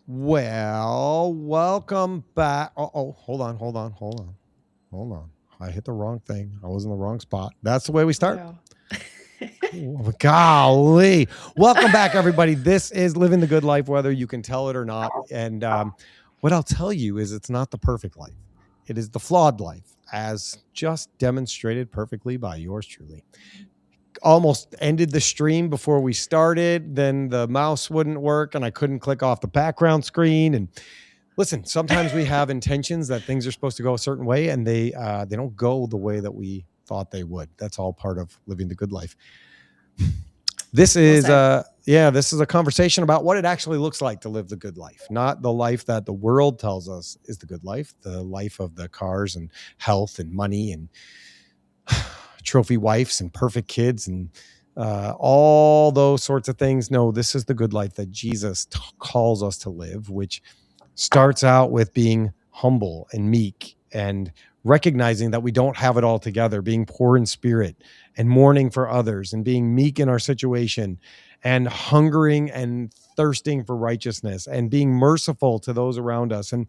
Well, welcome back. Oh, hold on. I hit the wrong thing. I was in the wrong spot. That's the way we start. No. Golly. Welcome back, everybody. This is Living the Good Life, whether you can tell it or not. And what I'll tell you is it's not the perfect life. It is the flawed life, as just demonstrated perfectly by yours truly. Almost ended the stream before we started. Then the mouse wouldn't work and I couldn't click off the background screen. And listen, sometimes we have intentions that things are supposed to go a certain way and they don't go the way that we thought they would. That's all part of living the good life. This is this is a conversation about what it actually looks like to live the good life, not the life that the world tells us is the good life, the life of the cars and health and money and trophy wives and perfect kids and all those sorts of things. No, this is the good life that Jesus calls us to live, which starts out with being humble and meek and recognizing that we don't have it all together, being poor in spirit and mourning for others and being meek in our situation and hungering and thirsting for righteousness and being merciful to those around us and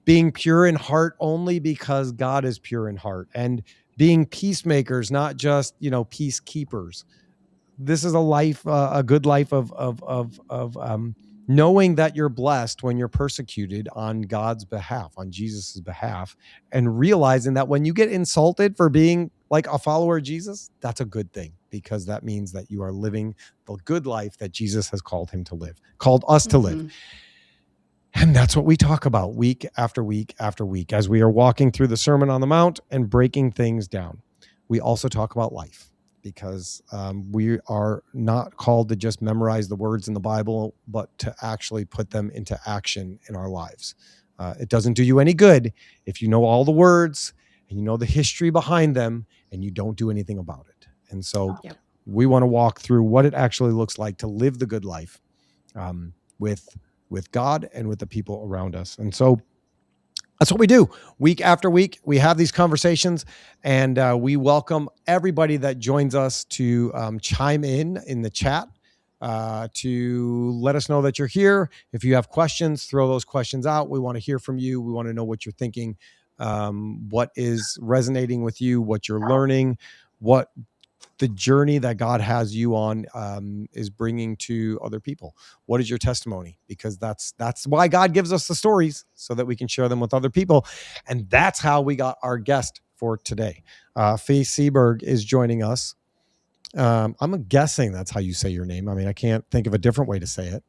being pure in heart only because God is pure in heart and being peacemakers, not just, peacekeepers. This is a life, a good life of knowing that you're blessed when you're persecuted on God's behalf, on Jesus's behalf, and realizing that when you get insulted for being like a follower of Jesus, that's a good thing because that means that you are living the good life that Jesus has called us to live. And that's what we talk about week after week after week as we are walking through the Sermon on the Mount and breaking things down. We also talk about life because we are not called to just memorize the words in the Bible, but to actually put them into action in our lives. It doesn't do you any good if you know all the words and you know the history behind them and you don't do anything about it. And so we want to walk through what it actually looks like to live the good life with God and with the people around us. And so that's what we do week after week. We have these conversations and we welcome everybody that joins us to chime in the chat to let us know that you're here. If you have questions, throw those questions out. We want to hear from you. We want to know what you're thinking, what is resonating with you, what you're learning, what the journey that God has you on is bringing to other people. What is your testimony? Because that's why God gives us the stories so that we can share them with other people. And that's how we got our guest for today. Faye Seaberg is joining us. I'm guessing that's how you say your name. I mean, I can't think of a different way to say it.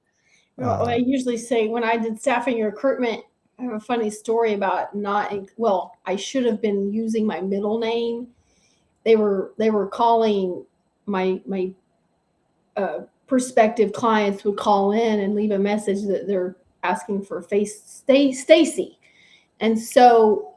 Well, I usually say when I did staffing recruitment, I have a funny story about I should have been using my middle name. They were calling my prospective clients would call in and leave a message that they're asking for Stacy. And so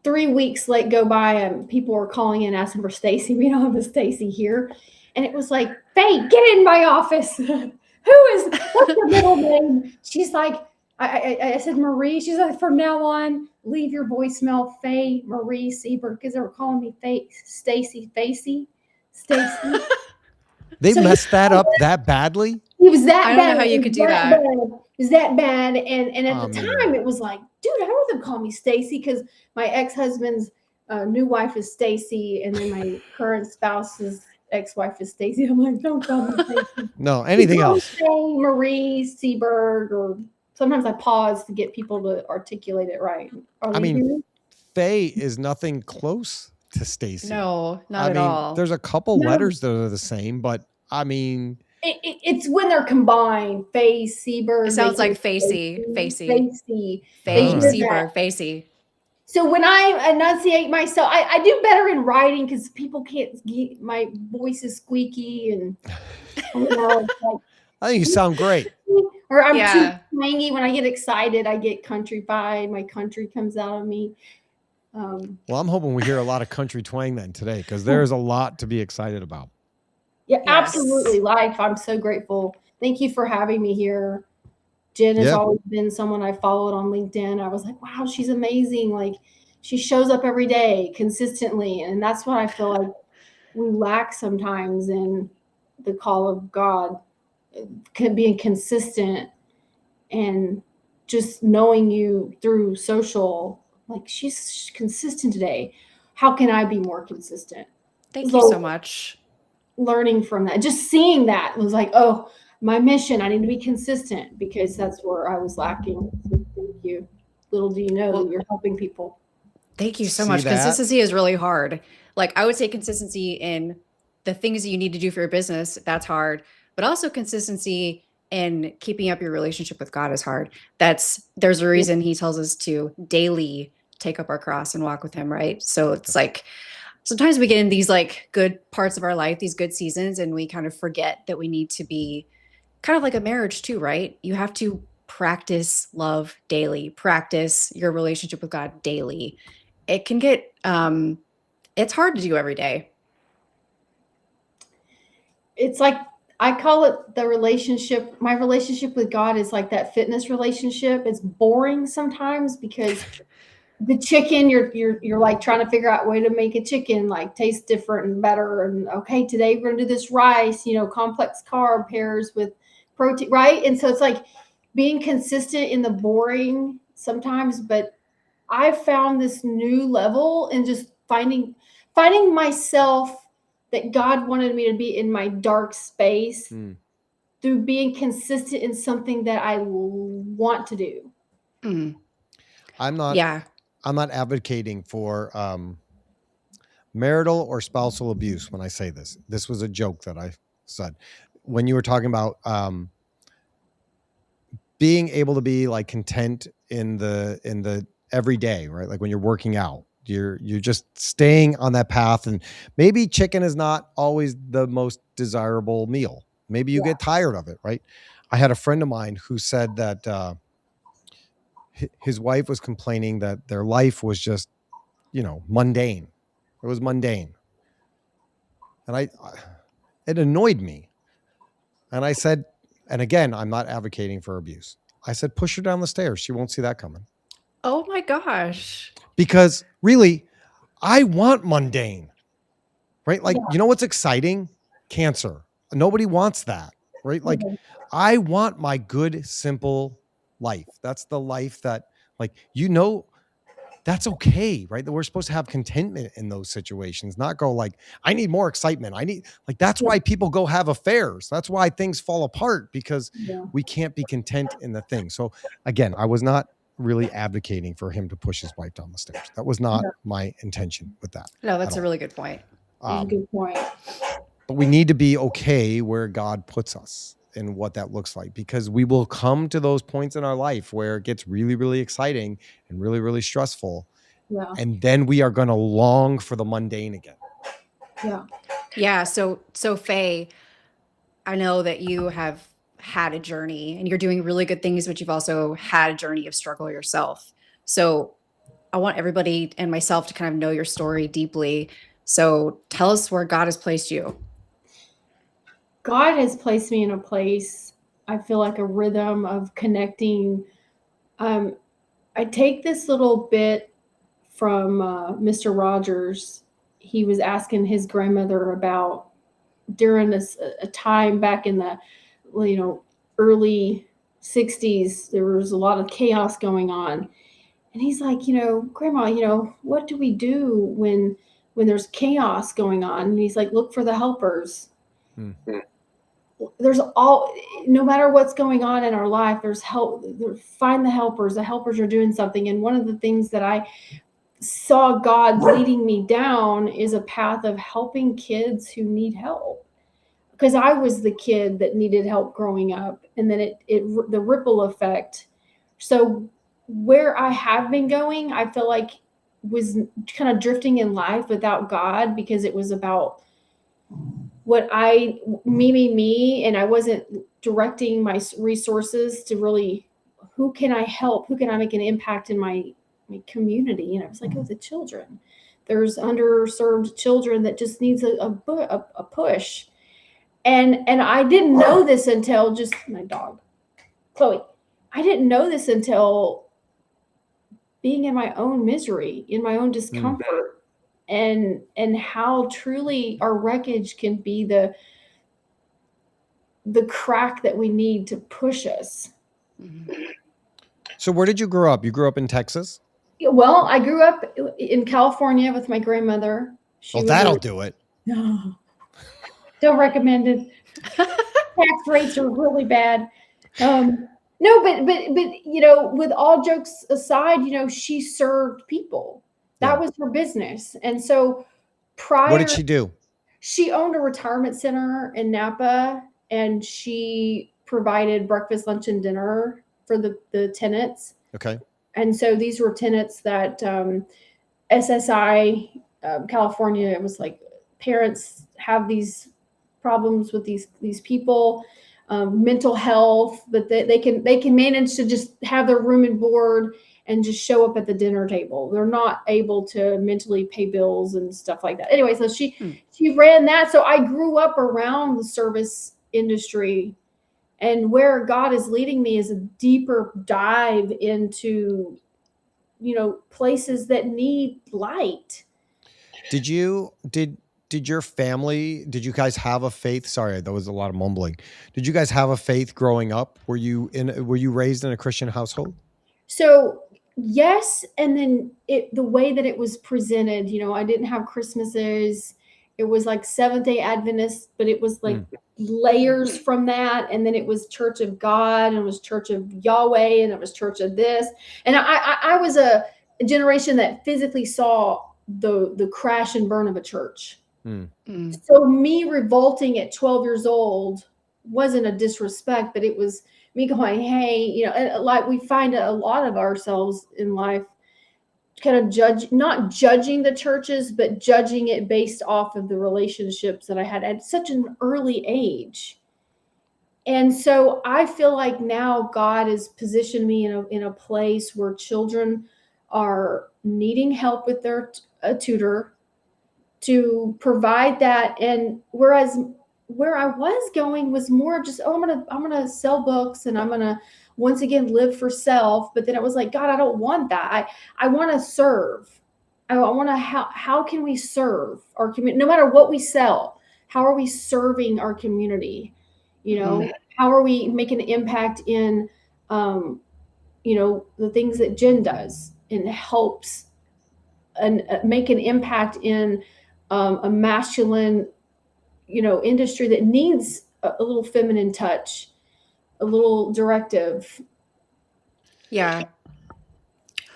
3 weeks go by and people were calling in asking for Stacy. We don't have a Stacy here. And it was like, Faye, get in my office. What's your middle name? She's like, I said, Marie. She's like, from now on, leave your voicemail, Faye Marie Seaberg, because they were calling me Faye Stacy. They messed that up that badly? It was that bad. I don't know how you could do that. It was that bad. And at the time, it was like, dude, I don't want them to call me Stacy because my ex-husband's new wife is Stacy, and then my current spouse's ex-wife is Stacy. I'm like, don't call me Stacy. No, anything else. Marie Seaberg, or sometimes I pause to get people to articulate it right. Faye is nothing close to Stacy. No, not at all. There's a couple letters that are the same, but I mean, it's when they're combined. Faye Seaberg. It sounds like Facey. Faye Seaberg. Facey. So when I enunciate myself, I do better in writing because people can't get my voice is squeaky and I think you sound great. Or I'm too twangy. When I get excited, I get countryfied. My country comes out of me. Well, I'm hoping we hear a lot of country twang then today because there's a lot to be excited about. Yeah, absolutely. Life. I'm so grateful. Thank you for having me here. Jen has always been someone I followed on LinkedIn. I was like, wow, she's amazing. Like, she shows up every day consistently. And that's what I feel like we lack sometimes in the call of God, being consistent and just knowing you through social, like, she's consistent today. How can I be more consistent? Thank you so much. Learning from that, just seeing that was like, oh, my mission, I need to be consistent, because that's where I was lacking. So thank you. Little do you know that you're helping people. Thank you so See much. that? Consistency is really hard. Like, I would say consistency in the things that you need to do for your business, that's hard. But also consistency in keeping up your relationship with God is hard. There's a reason he tells us to daily take up our cross and walk with him, right? So it's like, sometimes we get in these like good parts of our life, these good seasons, and we kind of forget that we need to be kind of like a marriage too, right? You have to practice love daily, practice your relationship with God daily. It can get, it's hard to do every day. It's like, I call it the relationship. My relationship with God is like that fitness relationship. It's boring sometimes, because the chicken, you're like trying to figure out a way to make a chicken like taste different and better. And okay, today we're gonna do this rice, complex carb pairs with protein, right? And so it's like being consistent in the boring sometimes, but I found this new level in just finding myself, that God wanted me to be in my dark space through being consistent in something that I want to do. I'm not advocating for marital or spousal abuse when I say this. This was a joke that I said when you were talking about being able to be like content in the everyday, right? Like when you're working out, you're just staying on that path, and maybe chicken is not always the most desirable meal. Maybe you get tired of it, right? I had a friend of mine who said that his wife was complaining that their life was just, mundane. It was mundane. And it annoyed me. And I said, and again, I'm not advocating for abuse. I said, push her down the stairs. She won't see that coming. Oh my gosh. Because really, I want mundane, right? Like, you know what's exciting? Cancer. Nobody wants that, right? Like, I want my good, simple life. That's the life that, like, that's okay, right? That we're supposed to have contentment in those situations, not go like, I need more excitement. That's why people go have affairs. That's why things fall apart, because we can't be content in the thing. So again, I was not really advocating for him to push his wife down the stairs. That was not my intention with that. No, that's a really good point. That's a good point. But we need to be okay where God puts us and what that looks like, because we will come to those points in our life where it gets really, really exciting and really, really stressful. Yeah. And then we are going to long for the mundane again. Yeah. Yeah. So Faye, I know that you have had a journey and you're doing really good things, but you've also had a journey of struggle yourself. So I want everybody and myself to kind of know your story deeply. So tell us where God has placed you. God has placed me in a place, I feel like a rhythm of connecting. I take this little bit from Mr. Rogers. He was asking his grandmother about during a time back in the early 60s, there was a lot of chaos going on. And he's like, Grandma, what do we do when there's chaos going on? And he's like, look for the helpers. There's no matter what's going on in our life, there's help. Find the helpers. The helpers are doing something. And one of the things that I saw God leading me down is a path of helping kids who need help. Because I was the kid that needed help growing up, and then the ripple effect. So where I have been going, I feel like was kind of drifting in life without God, because it was about me, and I wasn't directing my resources to really, who can I help? Who can I make an impact in my community? And I was like, the children. There's underserved children that just needs a push. And I didn't know this until just my dog, Chloe. I didn't know this until being in my own misery, in my own discomfort, and how truly our wreckage can be the crack that we need to push us. So where did you grow up? You grew up in Texas? Well, I grew up in California with my grandmother. She Well, was that'll do it. No, don't recommend it. Tax rates are really bad. No, but with all jokes aside, she served people. That was her business, and so What did she do? she owned a retirement center in Napa, and she provided breakfast, lunch, and dinner for the tenants. Okay. And so these were tenants that SSI California. It was like parents have these problems with these people, mental health, but they can manage to just have their room and board and just show up at the dinner table. They're not able to mentally pay bills and stuff like that. Anyway, so she ran that. So I grew up around the service industry, and where God is leading me is a deeper dive into, places that need light. Did your family, did you guys have a faith? Sorry, that was a lot of mumbling. Did you guys have a faith growing up? Were you raised in a Christian household? So yes, and then the way that it was presented, I didn't have Christmases. It was like Seventh-day Adventist, but it was like layers from that, and then it was Church of God, and it was Church of Yahweh, and it was Church of this. And I was a generation that physically saw the crash and burn of a church. So me revolting at 12 years old wasn't a disrespect, but it was me going, hey, like we find a lot of ourselves in life kind of not judging the churches, but judging it based off of the relationships that I had at such an early age. And so I feel like now God has positioned me in a place where children are needing help with their tutor to provide that. And whereas where I was going was more just, I'm gonna sell books, and I'm gonna once again live for self. But then it was like, God, I don't want that. I want to serve. I want to, how can we serve our community? No matter what we sell, how are we serving our community? How are we making an impact in, the things that Jen does and helps and make an impact in a masculine, industry that needs a little feminine touch, a little directive. Yeah.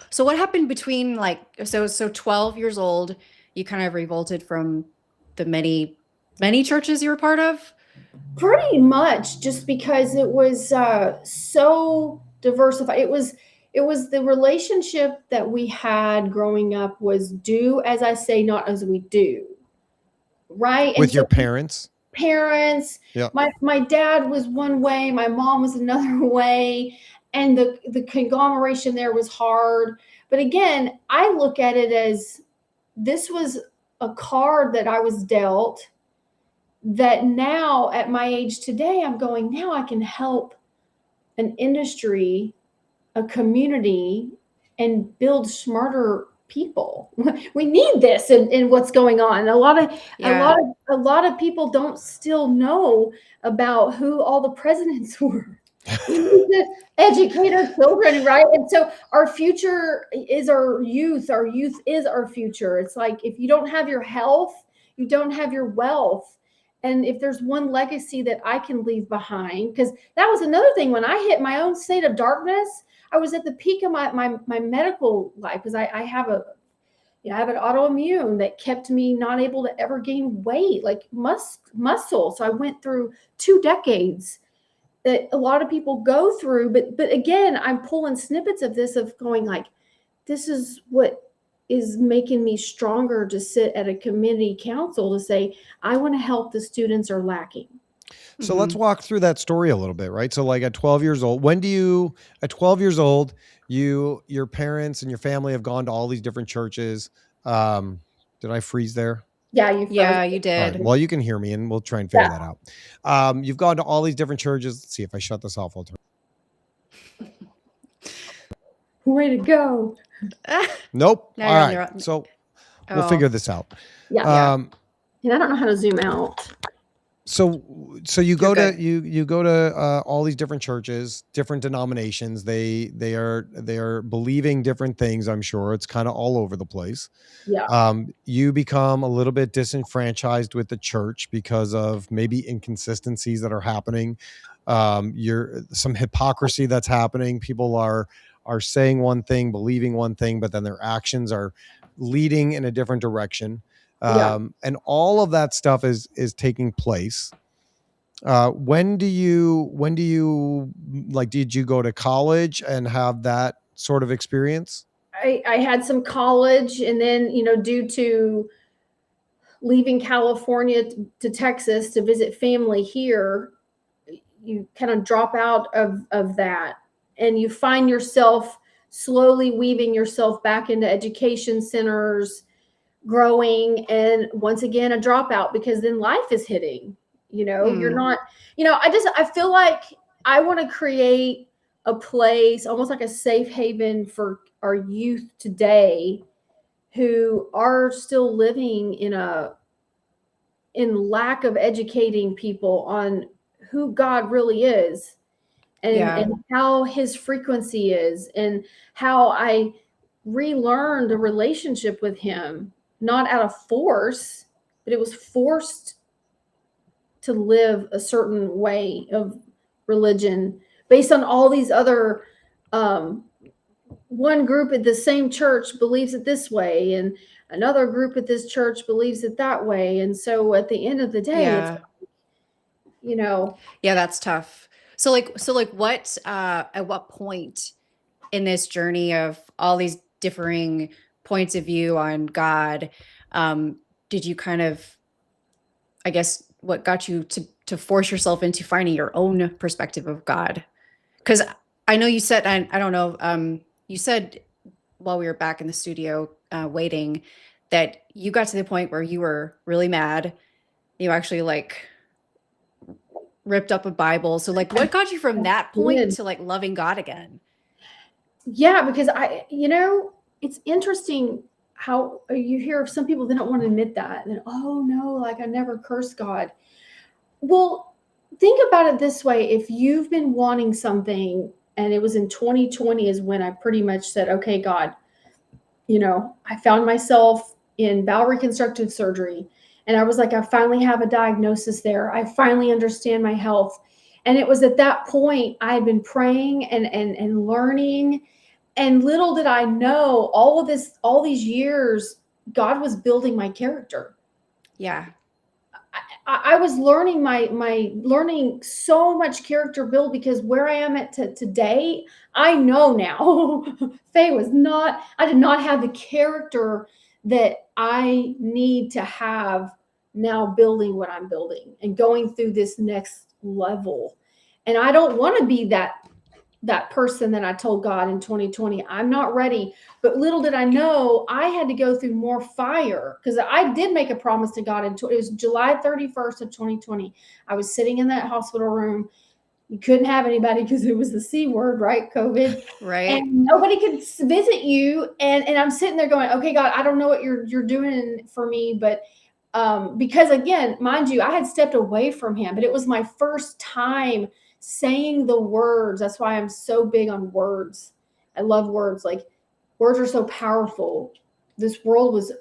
So what happened between so 12 years old, you kind of revolted from the many churches you were part of? Pretty much, just because it was so diversified. It was the relationship that we had growing up was do as I say, not as we do. Right? With your parents? Parents. Yeah. My dad was one way, my mom was another way, and the conglomeration there was hard. But again, I look at it as this was a card that I was dealt, that now at my age today, I'm going, now I can help an industry, a community, and build smarter people. We need this in what's going on. A lot of people don't still know about who all the presidents were. We need to educate our children, right? And so our future is our youth. Our youth is our future. It's like, if you don't have your health, you don't have your wealth. And if there's one legacy that I can leave behind, because that was another thing, when I hit my own state of darkness, I was at the peak of my medical life, because I have an autoimmune that kept me not able to ever gain weight, like muscle. So I went through 2 decades that a lot of people go through. But again, I'm pulling snippets of this, of going like, this is what is making me stronger to sit at a community council to say, I want to help the students are lacking. So let's walk through that story a little bit, right? So like at 12 years old, at 12 years old, your parents and your family have gone to all these different churches. Did I freeze there? Yeah, you did. Right. Well, you can hear me, and we'll try and figure that out. You've gone to all these different churches. Let's see if I shut this off. I'll turn. Way to go. Nope. No, all right. So we'll figure this out. Yeah. And I don't know how to zoom out. So so you You're go to good. you go to all these different churches, different denominations. They are believing different things. I'm sure it's kind of all over the place. Yeah. You become a little bit disenfranchised with the church because of maybe inconsistencies that are happening. You're some hypocrisy that's happening. People are saying one thing, believing one thing, but then their actions are leading in a different direction. Yeah. And all of that stuff is taking place. When do you like, did you go to college and have that sort of experience? I had some college, and then, due to leaving California to Texas to visit family here, you kind of drop out of that, and you find yourself slowly weaving yourself back into education centers, growing, and once again a dropout, because then life is hitting. You're not, I feel like I want to create a place almost like a safe haven for our youth today who are still living in lack of educating people on who God really is, Yeah. and how his frequency is, and how I relearned a relationship with him, not out of force, but it was forced to live a certain way of religion based on all these other, one group at the same church believes it this way, and another group at this church believes it that way. And so at the end of the day, it's, Yeah. you know, Yeah, that's tough. So like what at what point in this journey of all these differing points of view on God, did you kind of, I guess, what got you to force yourself into finding your own perspective of God? Because I know you said, I don't know, you said while we were back in the studio waiting that you got to the point where you were really mad. You actually like ripped up a Bible. So like what got you from that point did. to like loving God again? Yeah, because it's interesting how you hear of some people that don't want to admit that. And, oh no, like I never cursed God. Well, think about it this way. If you've been wanting something, and it was in 2020 is when I pretty much said, okay, God, I found myself in bowel reconstructive surgery. And I was like, I finally have a diagnosis there. I finally understand my health. And it was at that point I had been praying and learning. And little did I know, all these years, God was building my character. Yeah. I was learning learning so much character build, because where I am at today, I know now I did not have the character that I need to have now, building what I'm building and going through this next level. And I don't want to be that person that I told God in 2020, I'm not ready. But little did I know, I had to go through more fire, because I did make a promise to God. It was July 31st of 2020. I was sitting in that hospital room. You couldn't have anybody because it was the C word, right? COVID. Right. And nobody could visit you. And I'm sitting there going, okay, God, I don't know what you're doing for me. But because again, mind you, I had stepped away from him, but it was my first time saying the words. That's why I'm so big on words. I love words. Like, words are so powerful. This world was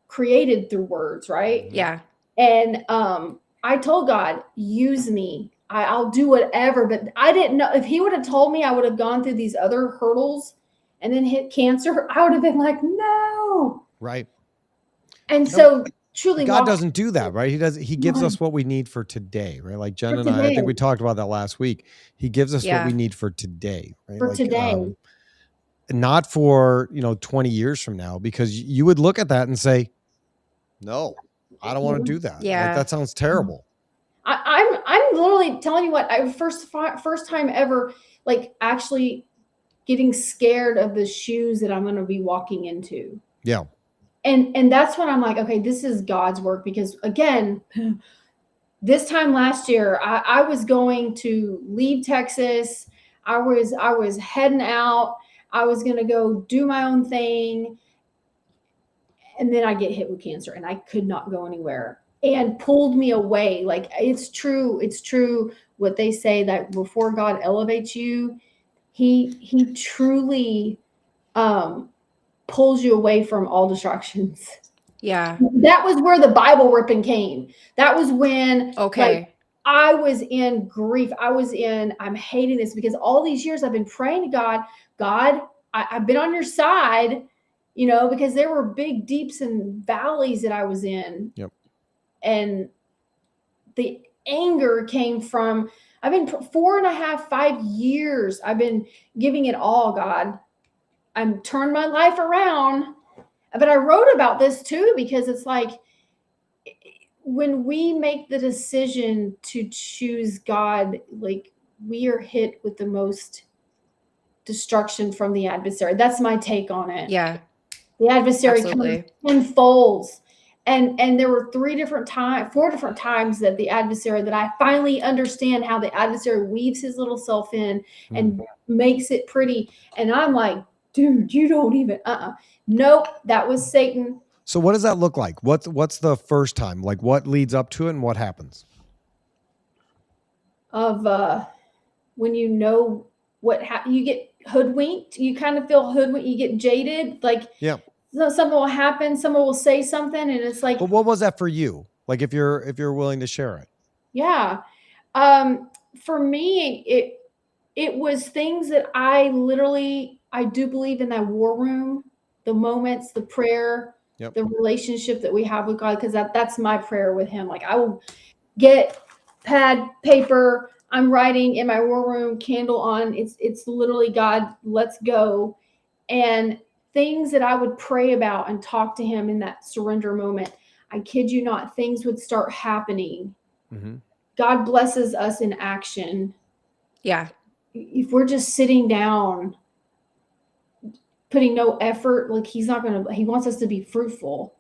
created through words, right? Yeah. And I told God, use me. I'll do whatever. But I didn't know, if he would have told me I would have gone through these other hurdles and then hit cancer, I would have been like, no. Right. And so truly, God doesn't do that, right? He gives us what we need for today, right? Like Jen and I think we talked about that last week. He gives us what we need for today, right? For today. Not for, 20 years from now, because you would look at that and say, no, I don't want to do that. Yeah. Like, that sounds terrible. I'm literally telling you what, I first time ever, like, actually getting scared of the shoes that I'm going to be walking into. Yeah. And that's when I'm like, okay, this is God's work. Because again, this time last year, I was going to leave Texas. I was heading out. I was going to go do my own thing. And then I get hit with cancer and I could not go anywhere. and pulled me away. Like, it's true what they say, that before God elevates you, he truly pulls you away from all distractions. Yeah. That was where the Bible ripping came. That was when, like, Okay. I was in grief. I'm hating this, because all these years I've been praying to God, I've been on your side, because there were big deeps and valleys that I was in. Yep. And the anger came from, I've been 4.5, 5 years. I've been giving it all, God. I'm turned my life around. But I wrote about this too, because it's like, when we make the decision to choose God, like, we are hit with the most destruction from the adversary. That's my take on it. Yeah. The adversary Absolutely. comes in folds. And there were 4 different times that the adversary, that I finally understand how the adversary weaves his little self in and makes it pretty. And I'm like, dude, you don't even, nope, that was Satan. So what does that look like? What's the first time? Like, what leads up to it and what happens? Of when you get hoodwinked, you kind of feel hoodwinked, you get jaded, like, Yeah. something will happen, someone will say something, and it's like, But what was that for you? Like, if you're willing to share it. yeah. For me, it was things that I do believe in that war room, the moments, the prayer, Yep. the relationship that we have with God, because that's my prayer with him. Like, I will get pad, paper, I'm writing in my war room, candle on. It's literally, God, let's go. And things that I would pray about and talk to him in that surrender moment, I kid you not, things would start happening. Mm-hmm. God blesses us in action. Yeah. If we're just sitting down, putting no effort, like, he wants us to be fruitful.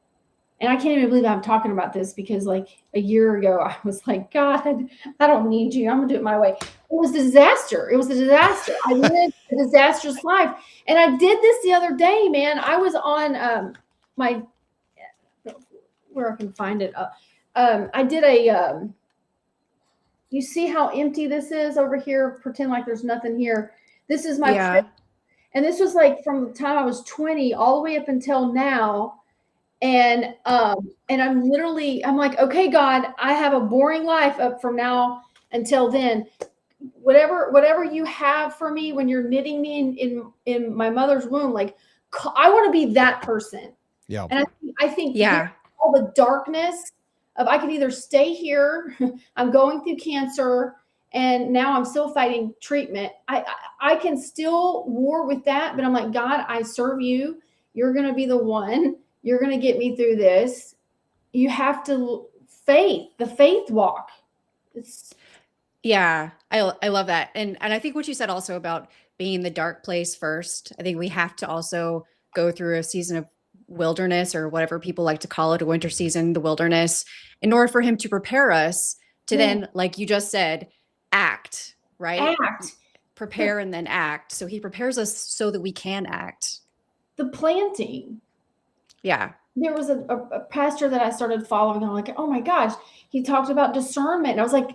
And I can't even believe I'm talking about this, because like a year ago, I was like, God, I don't need you. I'm gonna do it my way. It was a disaster. I lived a disastrous life. And I did this the other day, man. I was on where I can find it. I did you see how empty this is over here? Pretend like there's nothing here. This is my Yeah. and this was like from the time I was 20 all the way up until now. And I'm like, okay, God, I have a boring life up from now until then. Whatever you have for me when you're knitting me in my mother's womb, like, I want to be that person. Yeah. And I think Yeah. all the darkness of, I could either stay here, I'm going through cancer, and now I'm still fighting treatment. I can still war with that, but I'm like, God, I serve you. You're going to be the one. You're going to get me through this. You have to the faith walk. Yeah. I love that. And I think what you said also about being in the dark place first, I think we have to also go through a season of wilderness, or whatever people like to call it, a winter season, the wilderness, in order for him to prepare us to then, like you just said, act, right? Act. Prepare and then act. So he prepares us so that we can act. The planting. Yeah. There was a pastor that I started following. I'm like, oh my gosh, he talked about discernment. And I was like,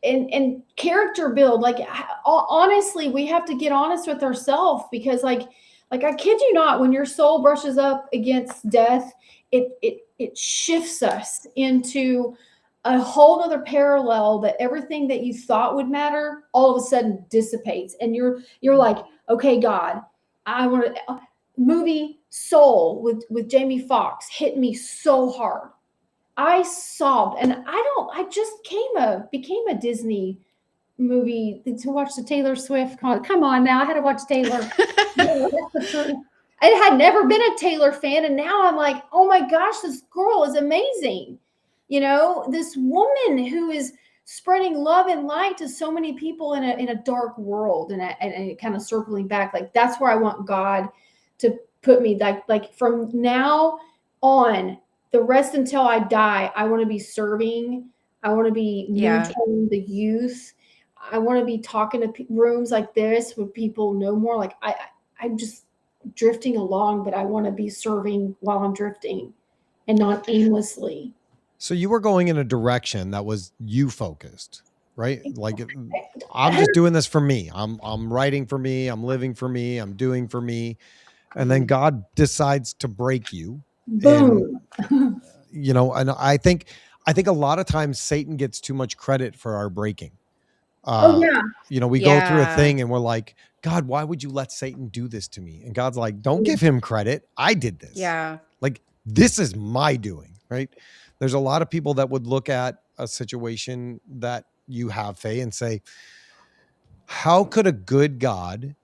and character build. Like, honestly, we have to get honest with ourselves, because like I kid you not, when your soul brushes up against death, it shifts us into a whole other parallel, that everything that you thought would matter all of a sudden dissipates. And you're like, okay, God, I want to. Movie Soul with Jamie Foxx hit me so hard. I sobbed, and I just became a Disney movie to watch the Taylor Swift. Come on now, I had to watch Taylor. I had never been a Taylor fan, and now I'm like, oh my gosh, this girl is amazing. This woman who is spreading love and light to so many people in a dark world, and kind of circling back. Like, that's where I want God to put me, like from now on, the rest until I die. I want to be serving. I want to be mentoring the youth. I want to be talking to rooms like this where people know more. Like, I'm just drifting along, but I want to be serving while I'm drifting, and not aimlessly. So you were going in a direction that was you focused, right? Like I'm just doing this for me. I'm writing for me. I'm living for me. I'm doing for me. And then God decides to break you. Boom. And, and I think a lot of times Satan gets too much credit for our breaking. Oh yeah. We go through a Yeah. thing and we're like, God, why would you let Satan do this to me? And God's like, don't give him credit. I did this. Yeah. Like, this is my doing, right? There's a lot of people that would look at a situation that you have, Faye, and say, how could a good God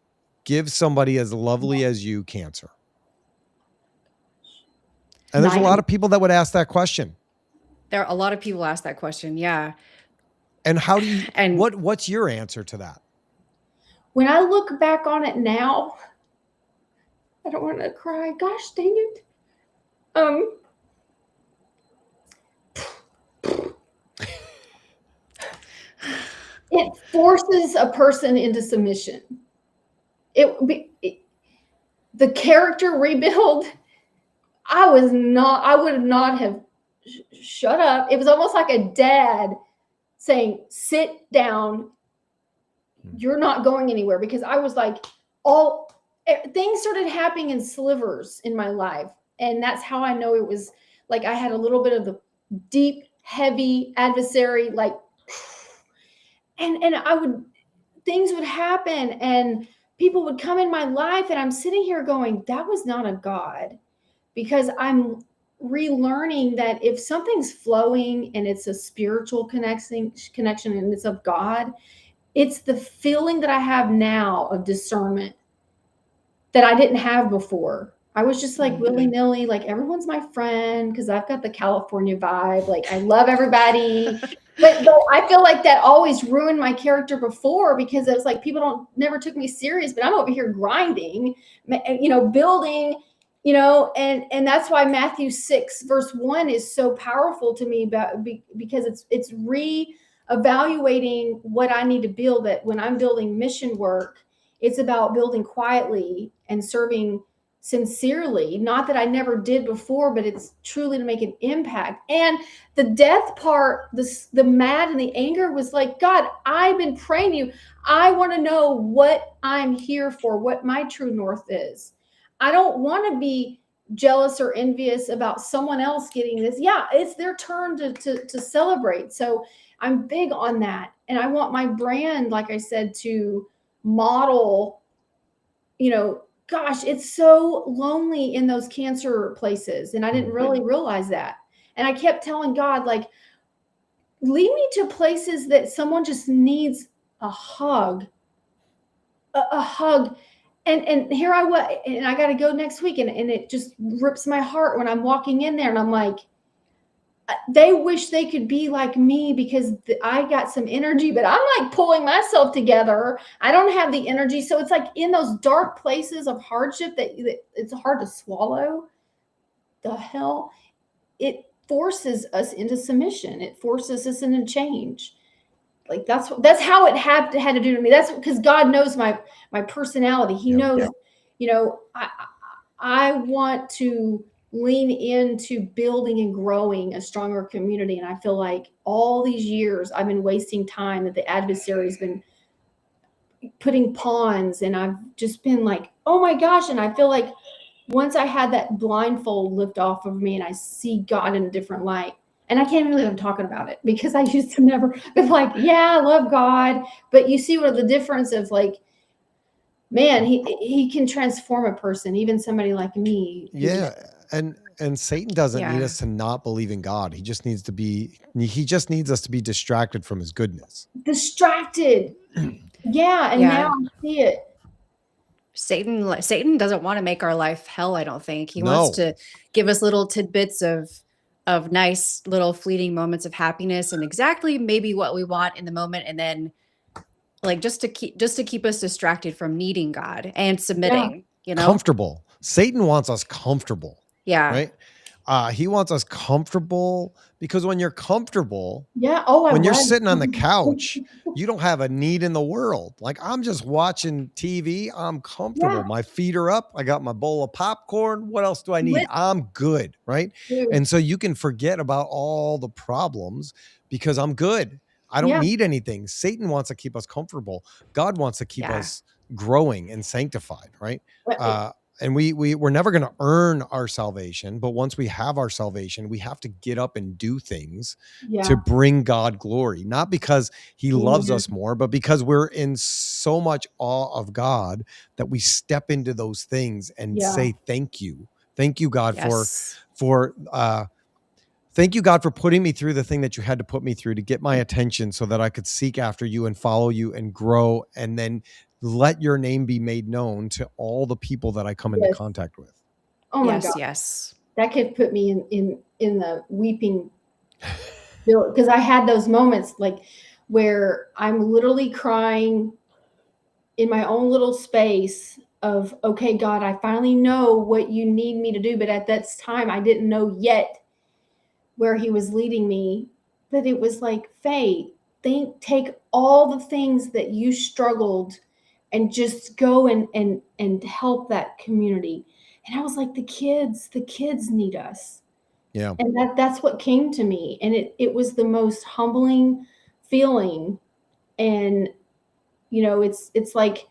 give somebody as lovely as you cancer? And there's a lot of people that would ask that question. There are a lot of people ask that question. Yeah. And how do you, And what's your answer to that? When I look back on it now, I don't want to cry. Gosh dang it. It forces a person into submission. The character rebuild, I would not have shut up. It was almost like a dad saying, sit down. You're not going anywhere, because I was like, things started happening in slivers in my life. And that's how I know it was like I had a little bit of the deep, heavy adversary, like, and things would happen and people would come in my life, and I'm sitting here going, that was not a God, because I'm relearning that if something's flowing and it's a spiritual connection and it's of God, it's the feeling that I have now of discernment that I didn't have before. I was just like willy-nilly, like everyone's my friend because I've got the California vibe. Like I love everybody. But I feel like that always ruined my character before, because it was like people never took me serious, but I'm over here grinding, building, and that's why Matthew 6:1 is so powerful to me, because it's re-evaluating what I need to build. That when I'm building mission work, it's about building quietly and serving sincerely, not that I never did before, but it's truly to make an impact. And the death part, the mad and the anger was like, God, I've been praying to you. I want to know what I'm here for, what my true north is. I don't want to be jealous or envious about someone else getting this. Yeah, it's their turn to celebrate. So I'm big on that. And I want my brand, like I said, to model, gosh, it's so lonely in those cancer places. And I didn't really realize that. And I kept telling God, like, lead me to places that someone just needs a hug, a hug. And here I was, and I got to go next week. And it just rips my heart when I'm walking in there and I'm like, they wish they could be like me, because I got some energy, but I'm like pulling myself together. I don't have the energy. So it's like in those dark places of hardship that it's hard to swallow. The hell, it forces us into submission. It forces us into change. Like that's how it had to do to me. That's because God knows my personality. He knows, I want to lean into building and growing a stronger community. And I feel like all these years I've been wasting time, that the adversary's been putting pawns, and I've just been like, oh my gosh. And I feel like once I had that blindfold lift off of me and I see God in a different light, and I can't believe I'm talking about it, because I used to never be like, yeah, I love God. But you see what the difference of, like, man, he can transform a person, even somebody like me. Yeah. And Satan doesn't need us to not believe in God. He just needs us to be distracted from his goodness. Distracted. Yeah. And now I see it. Satan doesn't want to make our life hell, I don't think. He wants to give us little tidbits of nice little fleeting moments of happiness and exactly maybe what we want in the moment, and then like just to keep us distracted from needing God and submitting, Comfortable. Satan wants us comfortable. Yeah. Right. He wants us comfortable, because when you're comfortable, when you're sitting on the couch, You don't have a need in the world. Like, I'm just watching TV. I'm comfortable. Yeah. My feet are up. I got my bowl of popcorn. What else do I need? With I'm good. Right. you. And so you can forget about all the problems because I'm good. I don't Yeah. need anything. Satan wants to keep us comfortable. God wants to keep Yeah. us growing and sanctified. Right. But And we're never going to earn our salvation, but once we have our salvation, we have to get up and do things yeah. to bring God glory, not because he loves Amen. us more, but because we're in so much awe of God that we step into those things and Yeah. say thank you. Thank you, God, Yes. thank you, God, for putting me through the thing that you had to put me through to get my attention so that I could seek after you and follow you and grow, and then let your name be made known to all the people that I come into Yes. contact with. Oh my Yes. God. Yes. That could put me in the weeping because I had those moments like where I'm literally crying in my own little space of, okay, God, I finally know what you need me to do. But at that time, I didn't know yet where he was leading me. But it was like, Faye, take all the things that you struggled and just go and help that community. And I was like, the kids need us. Yeah. And that's what came to me. And it was the most humbling feeling. And, it's like,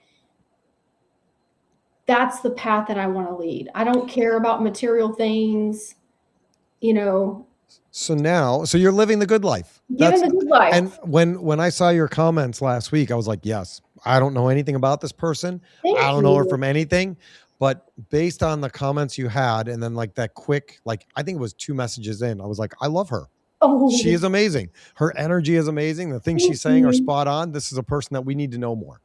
that's the path that I want to lead. I don't care about material things, So you're living the good life. giving the good life. And when I saw your comments last week, I was like, yes, I don't know anything about this person. Thank I don't know her you. from anything, but based on the comments you had, and then like that quick, like, I think it was 2 messages in, I was like, I love her. Oh, She is amazing. Her energy is amazing. The things thank she's saying are you. spot on. This is a person that we need to know more.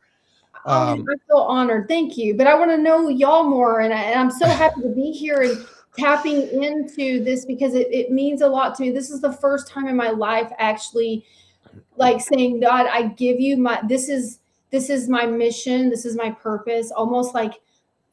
I feel honored. Thank you. But I want to know y'all more. And I'm so happy to be here and tapping into this because it means a lot to me. This is the first time in my life actually like saying, God, I give you this is my mission. This is my purpose. Almost like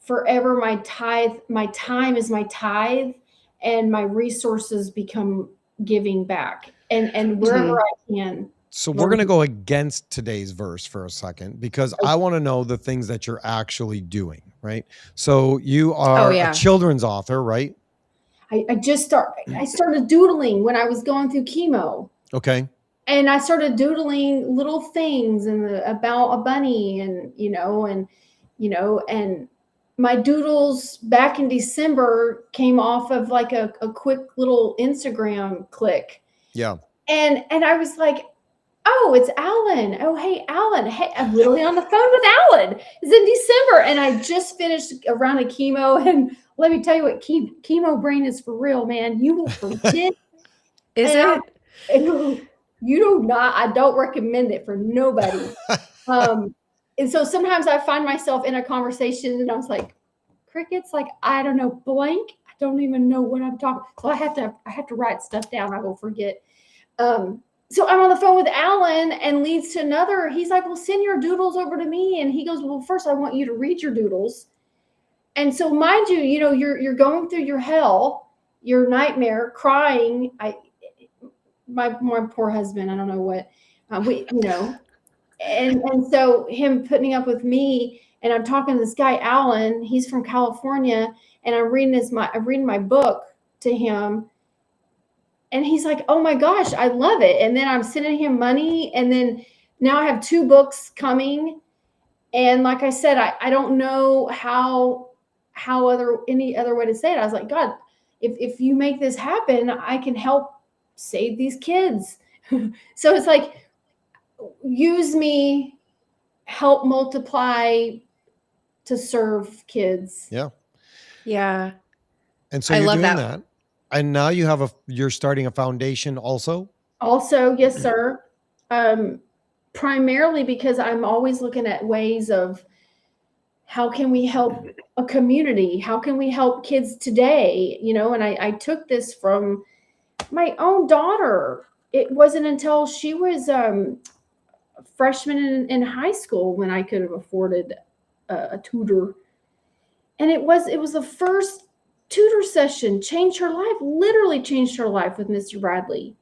forever my time is my tithe and my resources become giving back and wherever I can. So we're going to go against today's verse for a second because I want to know the things that you're actually doing, right? So you are a children's author, right? I started doodling when I was going through chemo. Okay. And I started doodling little things about a bunny and my doodles back in December came off of like a quick little Instagram click. Yeah. And I was like, oh, it's Alan. Oh, hey, Alan. Hey, I'm literally on the phone with Alan. It's in December. And I just finished a round of chemo. And let me tell you what, chemo brain is for real, man. You will forget. Is it? You do not. I don't recommend it for nobody. And so sometimes I find myself in a conversation and I was like, crickets, like, I don't know, blank. I don't even know what I'm talking. So I have to write stuff down. I will forget. So I'm on the phone with Alan and leads to another. He's like, well, send your doodles over to me. And he goes, well, first I want you to read your doodles. And so mind you, you're going through your hell, your nightmare, crying. My poor husband, I don't know what, and so him putting up with me, and I'm talking to this guy, Alan, he's from California, and I'm reading my book to him. And he's like, oh my gosh, I love it. And then I'm sending him money. And then now I have 2 books coming. And like I said, I don't know how any other way to say it. I was like, God, if you make this happen, I can help save these kids. So it's like, use me, help multiply to serve kids. Yeah. Yeah. And so you're doing that. And now you're starting a foundation also? Also, yes, sir. Primarily because I'm always looking at ways of how can we help a community? How can we help kids today? And I took this from my own daughter. It wasn't until she was a freshman in high school when I could have afforded a tutor. And it was the first tutor session, changed her life, literally changed her life with Mr. Bradley.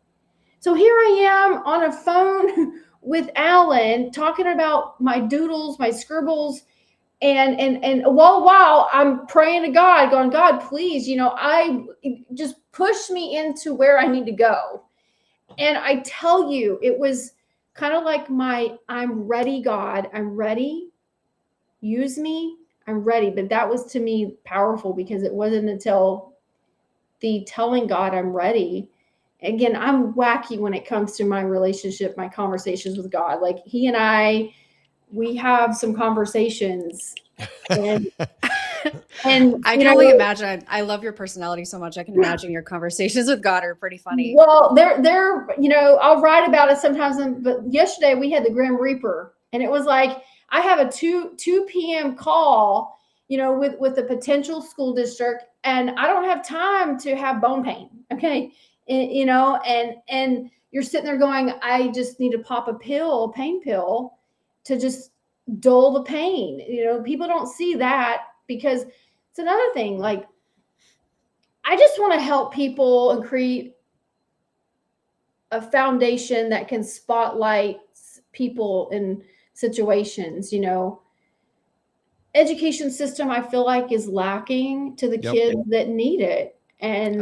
So here I am on a phone with Alan talking about my doodles, my scribbles, and while I'm praying to God, going, God, please, I just push me into where I need to go. And I tell you, it was kind of like I'm ready, God, I'm ready. Use me. I'm ready. But that was to me powerful, because it wasn't until the telling God I'm ready. Again, I'm wacky when it comes to my relationship, my conversations with God. Like he and we have some conversations, and I can only imagine. I love your personality so much. I can imagine your conversations with God are pretty funny. Well, they're I'll write about it sometimes. But yesterday we had the Grim Reaper, and it was like I have a 2 p.m. call, with the potential school district, and I don't have time to have bone pain. Okay, and you're sitting there going, I just need to pop a pain pill, to just dull the pain. People don't see that, because it's another thing. Like, I just want to help people and create a foundation that can spotlight people in situations. Education system, I feel like, is lacking to the kids that need it. And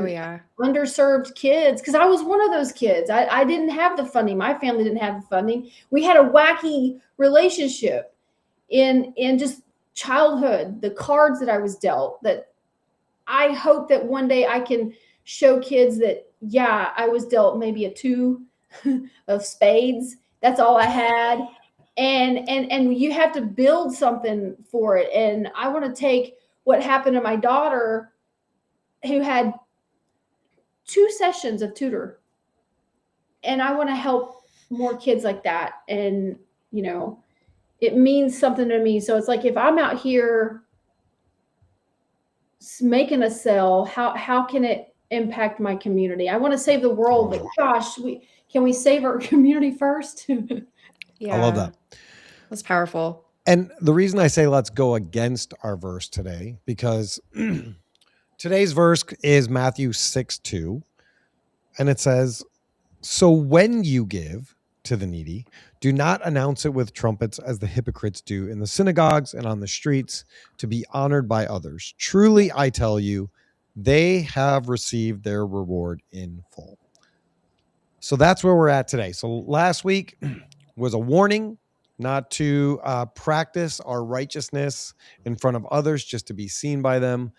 underserved kids, because I was one of those kids. I didn't have the funding. My family didn't have the funding. We had a wacky relationship in just childhood, the cards that I was dealt, that I hope that one day I can show kids that, yeah, I was dealt maybe a 2 of spades. That's all I had. And you have to build something for it. And I want to take what happened to my daughter, who had 2 sessions of tutor, and I want to help more kids like that. And, it means something to me. So it's like, if I'm out here making a sale, how can it impact my community? I want to save the world, but gosh, can we save our community first? Yeah, I love that. That's powerful. And the reason I say let's go against our verse today, because today's verse is Matthew 6:2, and it says, so when you give to the needy, do not announce it with trumpets as the hypocrites do in the synagogues and on the streets, to be honored by others. Truly, I tell you, they have received their reward in full. So that's where we're at today. So last week was a warning not to practice our righteousness in front of others just to be seen by them.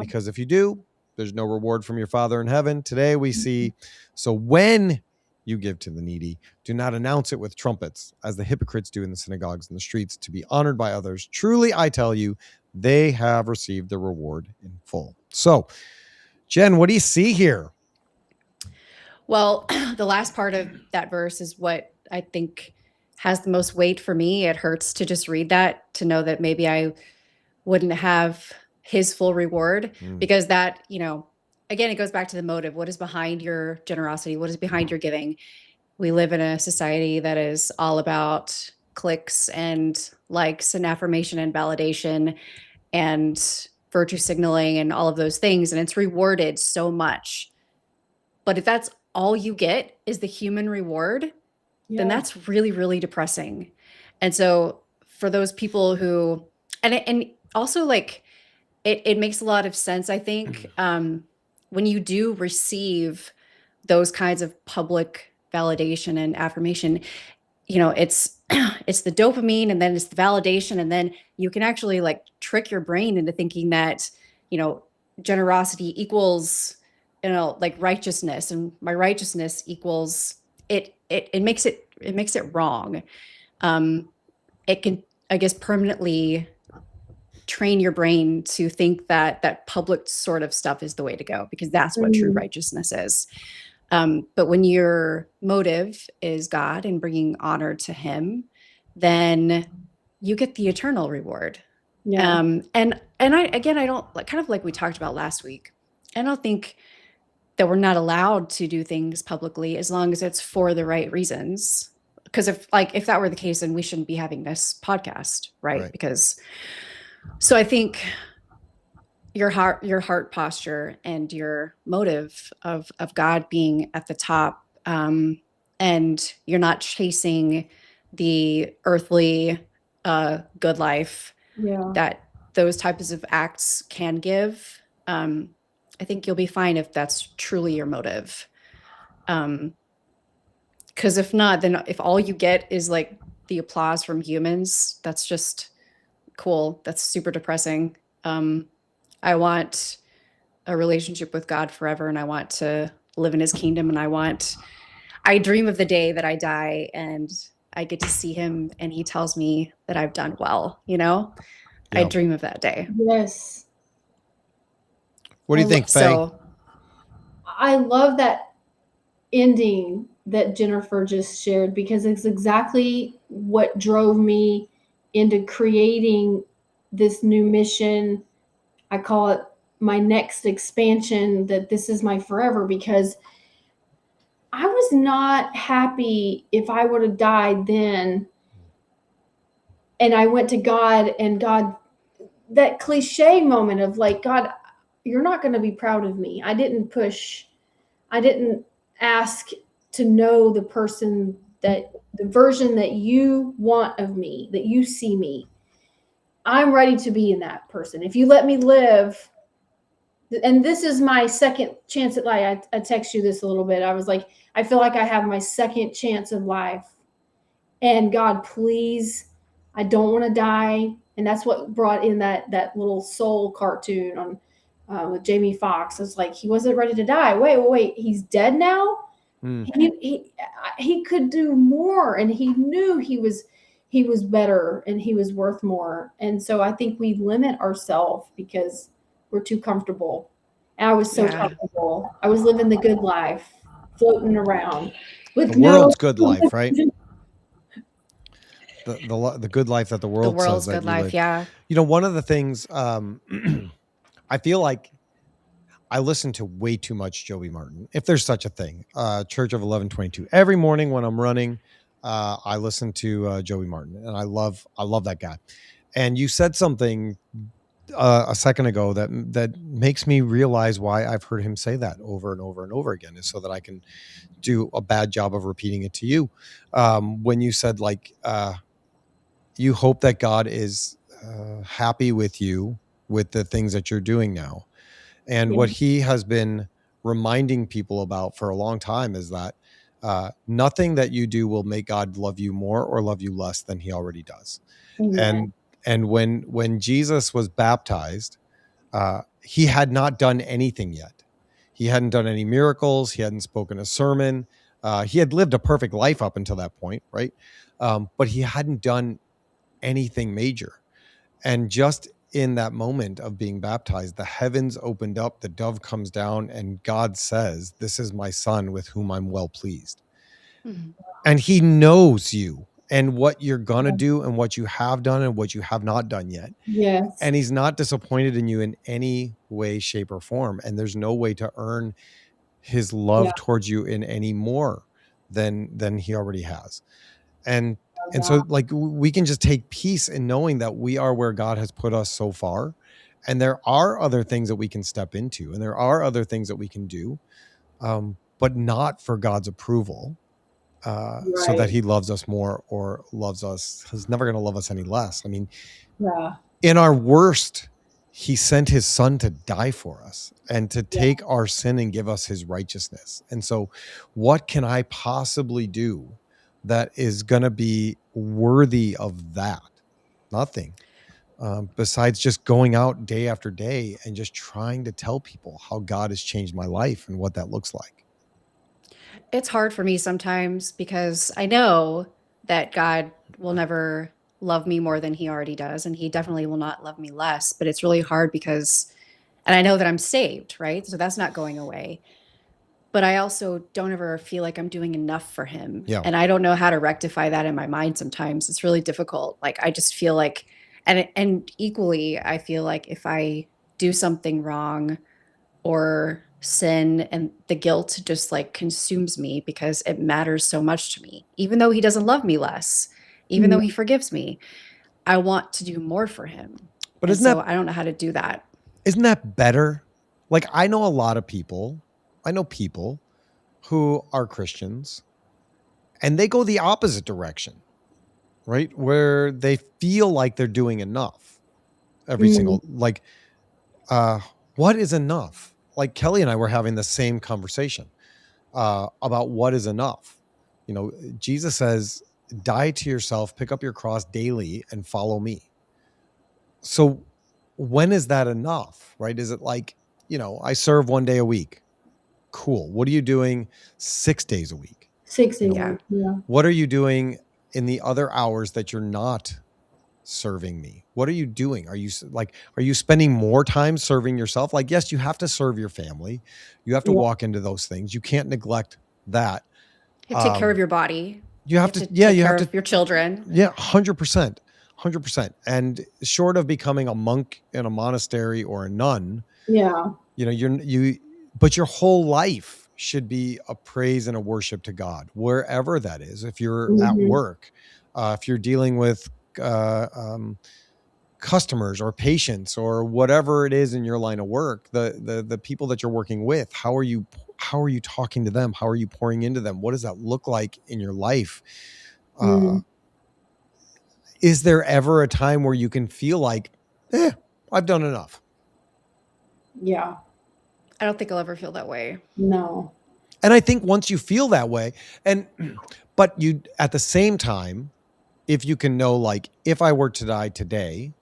Because if you do, there's no reward from your Father in heaven. Today we see, so when you give to the needy, do not announce it with trumpets as the hypocrites do in the synagogues and the streets, to be honored by others. Truly, I tell you, they have received their reward in full. So, Jen, what do you see here? Well, the last part of that verse is what I think has the most weight for me. It hurts to just read that, to know that maybe I wouldn't have his full reward, because that, again, it goes back to the motive. What is behind your generosity? What is behind your giving? We live in a society that is all about clicks and likes and affirmation and validation and virtue signaling and all of those things. And it's rewarded so much. But if that's all you get is the human reward, then that's really, really depressing. And so for those people who, and also, like, it makes a lot of sense, I think, when you do receive those kinds of public validation and affirmation, it's it's the dopamine, and then it's the validation, and then you can actually, like, trick your brain into thinking that, generosity equals, like, righteousness, and my righteousness equals it. It makes it wrong. It can, I guess, permanently train your brain to think that public sort of stuff is the way to go, because that's what true righteousness is. But when your motive is God and bringing honor to him, then you get the eternal reward. And I don't, like, kind of like we talked about last week, I don't think that we're not allowed to do things publicly as long as it's for the right reasons. Because if that were the case, then we shouldn't be having this podcast, right? Because, so I think your heart posture and your motive of God being at the top and you're not chasing the earthly good life Yeah. that those types of acts can give, I think you'll be fine if that's truly your motive. Because if not, then if all you get is like the applause from humans, that's just cool. That's super depressing. I want a relationship with God forever, and I want to live in his kingdom, and I dream of the day that I die and I get to see him and he tells me that I've done well, you know? I Yeah. dream of that day. Yes. What do you think, Faye? So I love that ending that Jennifer just shared, because it's exactly what drove me into creating this new mission. I call it my next expansion, that this is my forever, because I was not happy if I would have died then and I went to God, and God, that cliche moment of like, God, you're not going to be proud of me. I didn't push, I didn't ask to know the person, that the version that you want of me, that you see me. I'm ready to be in that person. If you let me live, and this is my second chance at life. I text you this a little bit. I was like, I feel like I have my second chance of life. And God, please, I don't want to die. And that's what brought in that little soul cartoon on with Jamie Foxx. It's like he wasn't ready to die. Wait, he's dead now. Mm. He could do more, and he knew he was better and he was worth more. And so I think we limit ourselves because we're too comfortable. And I was so comfortable. I was living the good life, floating around with the world's good life, right? The good life that the world says that good you life, live. yeah. You know, one of the things I feel like I listen to way too much Joey Martin, if there's such a thing. Church of 1122. Every morning when I'm running, I listen to Joey Martin, and I love that guy. And you said something a second ago that makes me realize why I've heard him say that over and over and over again, is so that I can do a bad job of repeating it to you. When you said like you hope that God is happy with you with the things that you're doing now. And what he has been reminding people about for a long time is that nothing that you do will make God love you more or love you less than he already does. Amen. And when Jesus was baptized, he had not done anything yet. He hadn't done any miracles. He hadn't spoken a sermon. He had lived a perfect life up until that point, right? But he hadn't done anything major. And just in that moment of being baptized, the heavens opened up, the dove comes down, and God says, "This is my son with whom I'm well pleased." Mm-hmm. And he knows you and what you're going to do and what you have done and what you have not done yet. Yes. And he's not disappointed in you in any way, shape, or form. And there's no way to earn his love towards you in any more than he already has. And so like we can just take peace in knowing that we are where God has put us so far. And there are other things that we can step into, and there are other things that we can do, but not for God's approval, so that he loves us more or loves us. He's never going to love us any less. I mean, in our worst, he sent his son to die for us and to take our sin and give us his righteousness. And so what can I possibly do that is going to be worthy of that? Nothing. Besides just going out day after day and just trying to tell people how God has changed my life and what that looks like. It's hard for me sometimes because I know that God will never love me more than he already does, and he definitely will not love me less. But it's really hard because, and I know that I'm saved, right? So that's not going away. But I also don't ever feel like I'm doing enough for him. Yeah. And I don't know how to rectify that in my mind sometimes. It's really difficult. Like I just feel like, and equally, I feel like if I do something wrong or sin, and the guilt just like consumes me because it matters so much to me, even though he doesn't love me less, even though he forgives me, I want to do more for him. But I don't know how to do that. Isn't that better? Like I know a lot of people, I know people who are Christians and they go the opposite direction, right? Where they feel like they're doing enough every single, like, what is enough? Like Kelly and I were having the same conversation about what is enough. You know, Jesus says, die to yourself, pick up your cross daily and follow me. So when is that enough, right? Is it like, you know, I serve 1 day a week. Cool. What are you doing 6 days a week? 6 days. Yeah. Yeah. What are you doing in the other hours that you're not serving me? What are you doing? Are you spending more time serving yourself? Like, yes, you have to serve your family. You have to Yeah. walk into those things. You can't neglect that. You have to take care of your body. You have to, take you care have to, of your children. yeah, 100%. 100%. And short of becoming a monk in a monastery or a nun, Yeah. you know, but your whole life should be a praise and a worship to God, wherever that is. If you're at work, if you're dealing with customers or patients or whatever it is in your line of work, the people that you're working with, how are you talking to them? How are you pouring into them? What does that look like in your life? Is there ever a time where you can feel like, I've done enough? Yeah. I don't think I'll ever feel that way. No. And I think once you feel that way, but you, at the same time, if you can know, like, if I were to die today,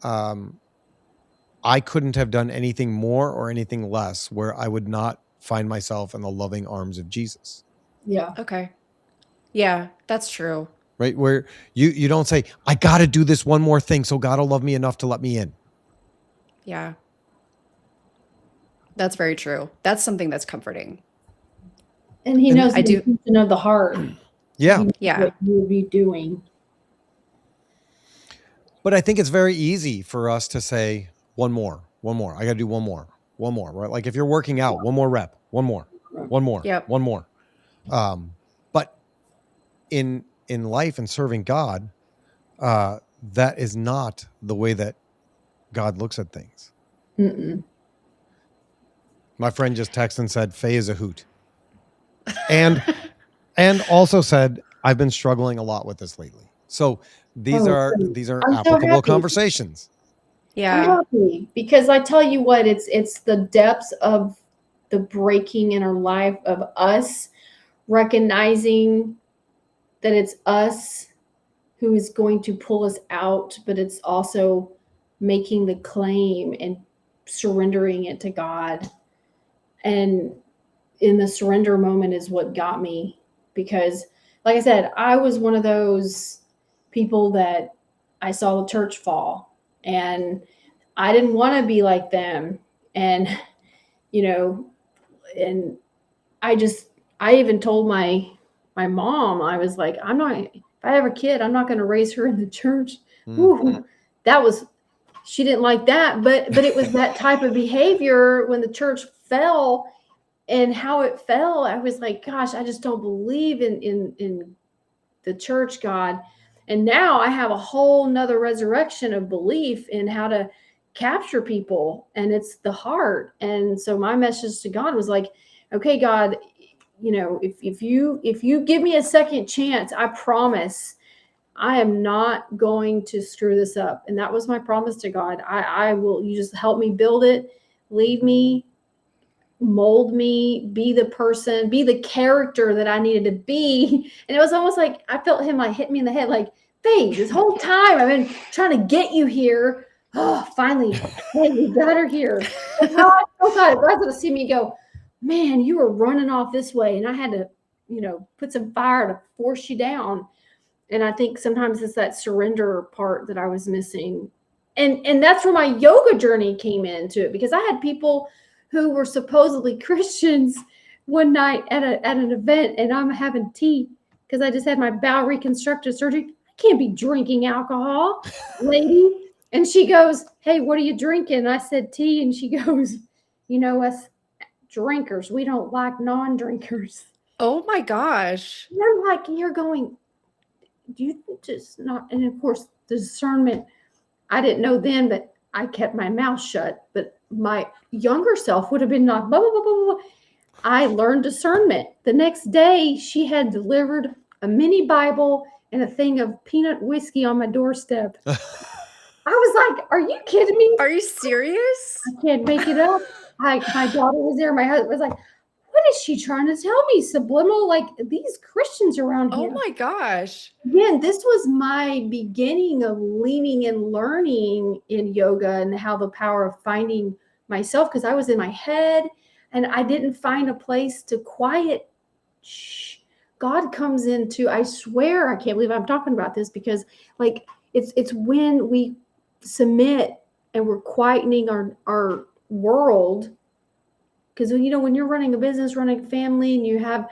I couldn't have done anything more or anything less where I would not find myself in the loving arms of Jesus. Yeah. Okay. Yeah, that's true. Right? Where you don't say, I got to do this one more thing so God will love me enough to let me in. Yeah. That's very true. That's something that's comforting. And he And knows I the do- intention of the heart. Yeah. He knows Yeah. what you would be doing. But I think it's very easy for us to say, one more. I got to do one more, right? Like if you're working out, one more rep, one more, Yep. one more. But in life and serving God, that is not the way that God looks at things. My friend just texted and said, Faye is a hoot. And also said, I've been struggling a lot with this lately. So these are I'm so applicable happy. conversations. I'm Yeah. happy because I tell you what, it's the depths of the breaking in our life of us recognizing that it's us who is going to pull us out, but it's also making the claim and surrendering it to God. And in the surrender moment is what got me, because like I said, I was one of those people that I saw the church fall and I didn't want to be like them. And, you know, and I even told my mom, I was like, if I have a kid, I'm not going to raise her in the church. Ooh, she didn't like that, but it was that type of behavior when the church fell and how it fell. I was like, gosh, I just don't believe in the church, God. And now I have a whole nother resurrection of belief in how to capture people, and it's the heart. And so my message to God was like, okay, God, you know, if you give me a second chance, I promise I am not going to screw this up. And that was my promise to God. I will, you just help me build it, lead me, mold me, be the person, be the character that I needed to be. And it was almost like I felt him like hit me in the head, like, Faye, this whole time I've been trying to get you here. Oh, finally, hey, we got her here. And how I felt God, God's going to see me go, man, you were running off this way. And I had to, you know, put some fire to force you down. And I think sometimes it's that surrender part that I was missing. And that's where my yoga journey came into it, because I had people who were supposedly Christians one night at an event, and I'm having tea because I just had my bowel reconstructive surgery. I can't be drinking alcohol, lady. And she goes, hey, what are you drinking? And I said tea. And she goes, you know, us drinkers, we don't like non-drinkers. Oh my gosh. And I'm like, you're going, do you just not? And of course, the discernment, I didn't know then, but I kept my mouth shut. But my younger self would have been like, blah, blah, blah, blah, blah. I learned discernment. The next day, she had delivered a mini Bible and a thing of peanut whiskey on my doorstep. I was like, are you kidding me? Are you serious? I can't make it up. My daughter was there. My husband was like, what is she trying to tell me? Subliminal, like these Christians around Oh here. my gosh. Again, this was my beginning of leaning and learning in yoga and how the power of finding myself, because I was in my head and I didn't find a place to quiet. Shh. God comes into, I swear, I can't believe I'm talking about this, because like it's when we submit and we're quietening our world. Because when you're running a business, running a family, and you have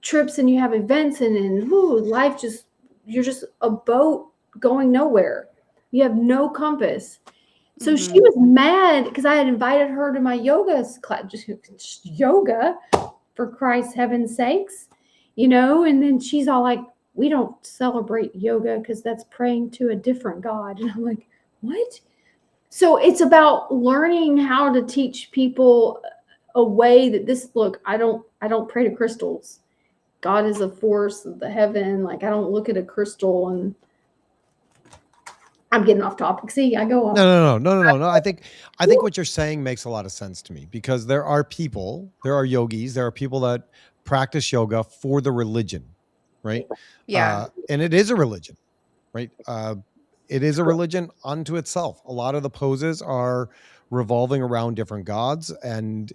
trips and you have events and life you're just a boat going nowhere. You have no compass. So she was mad because I had invited her to my yoga class, just yoga, for Christ's heaven's sakes, and then she's all like, we don't celebrate yoga because that's praying to a different God. And I'm like, what? So it's about learning how to teach people a way that I don't pray to crystals. God is a force of the heaven. Like, I don't look at a crystal. And I'm getting off topic. See, I go off. No. I think what you're saying makes a lot of sense to me, because there are yogis, there are people that practice yoga for the religion, right? Yeah. And it is a religion, right? It is a religion unto itself. A lot of the poses are revolving around different gods and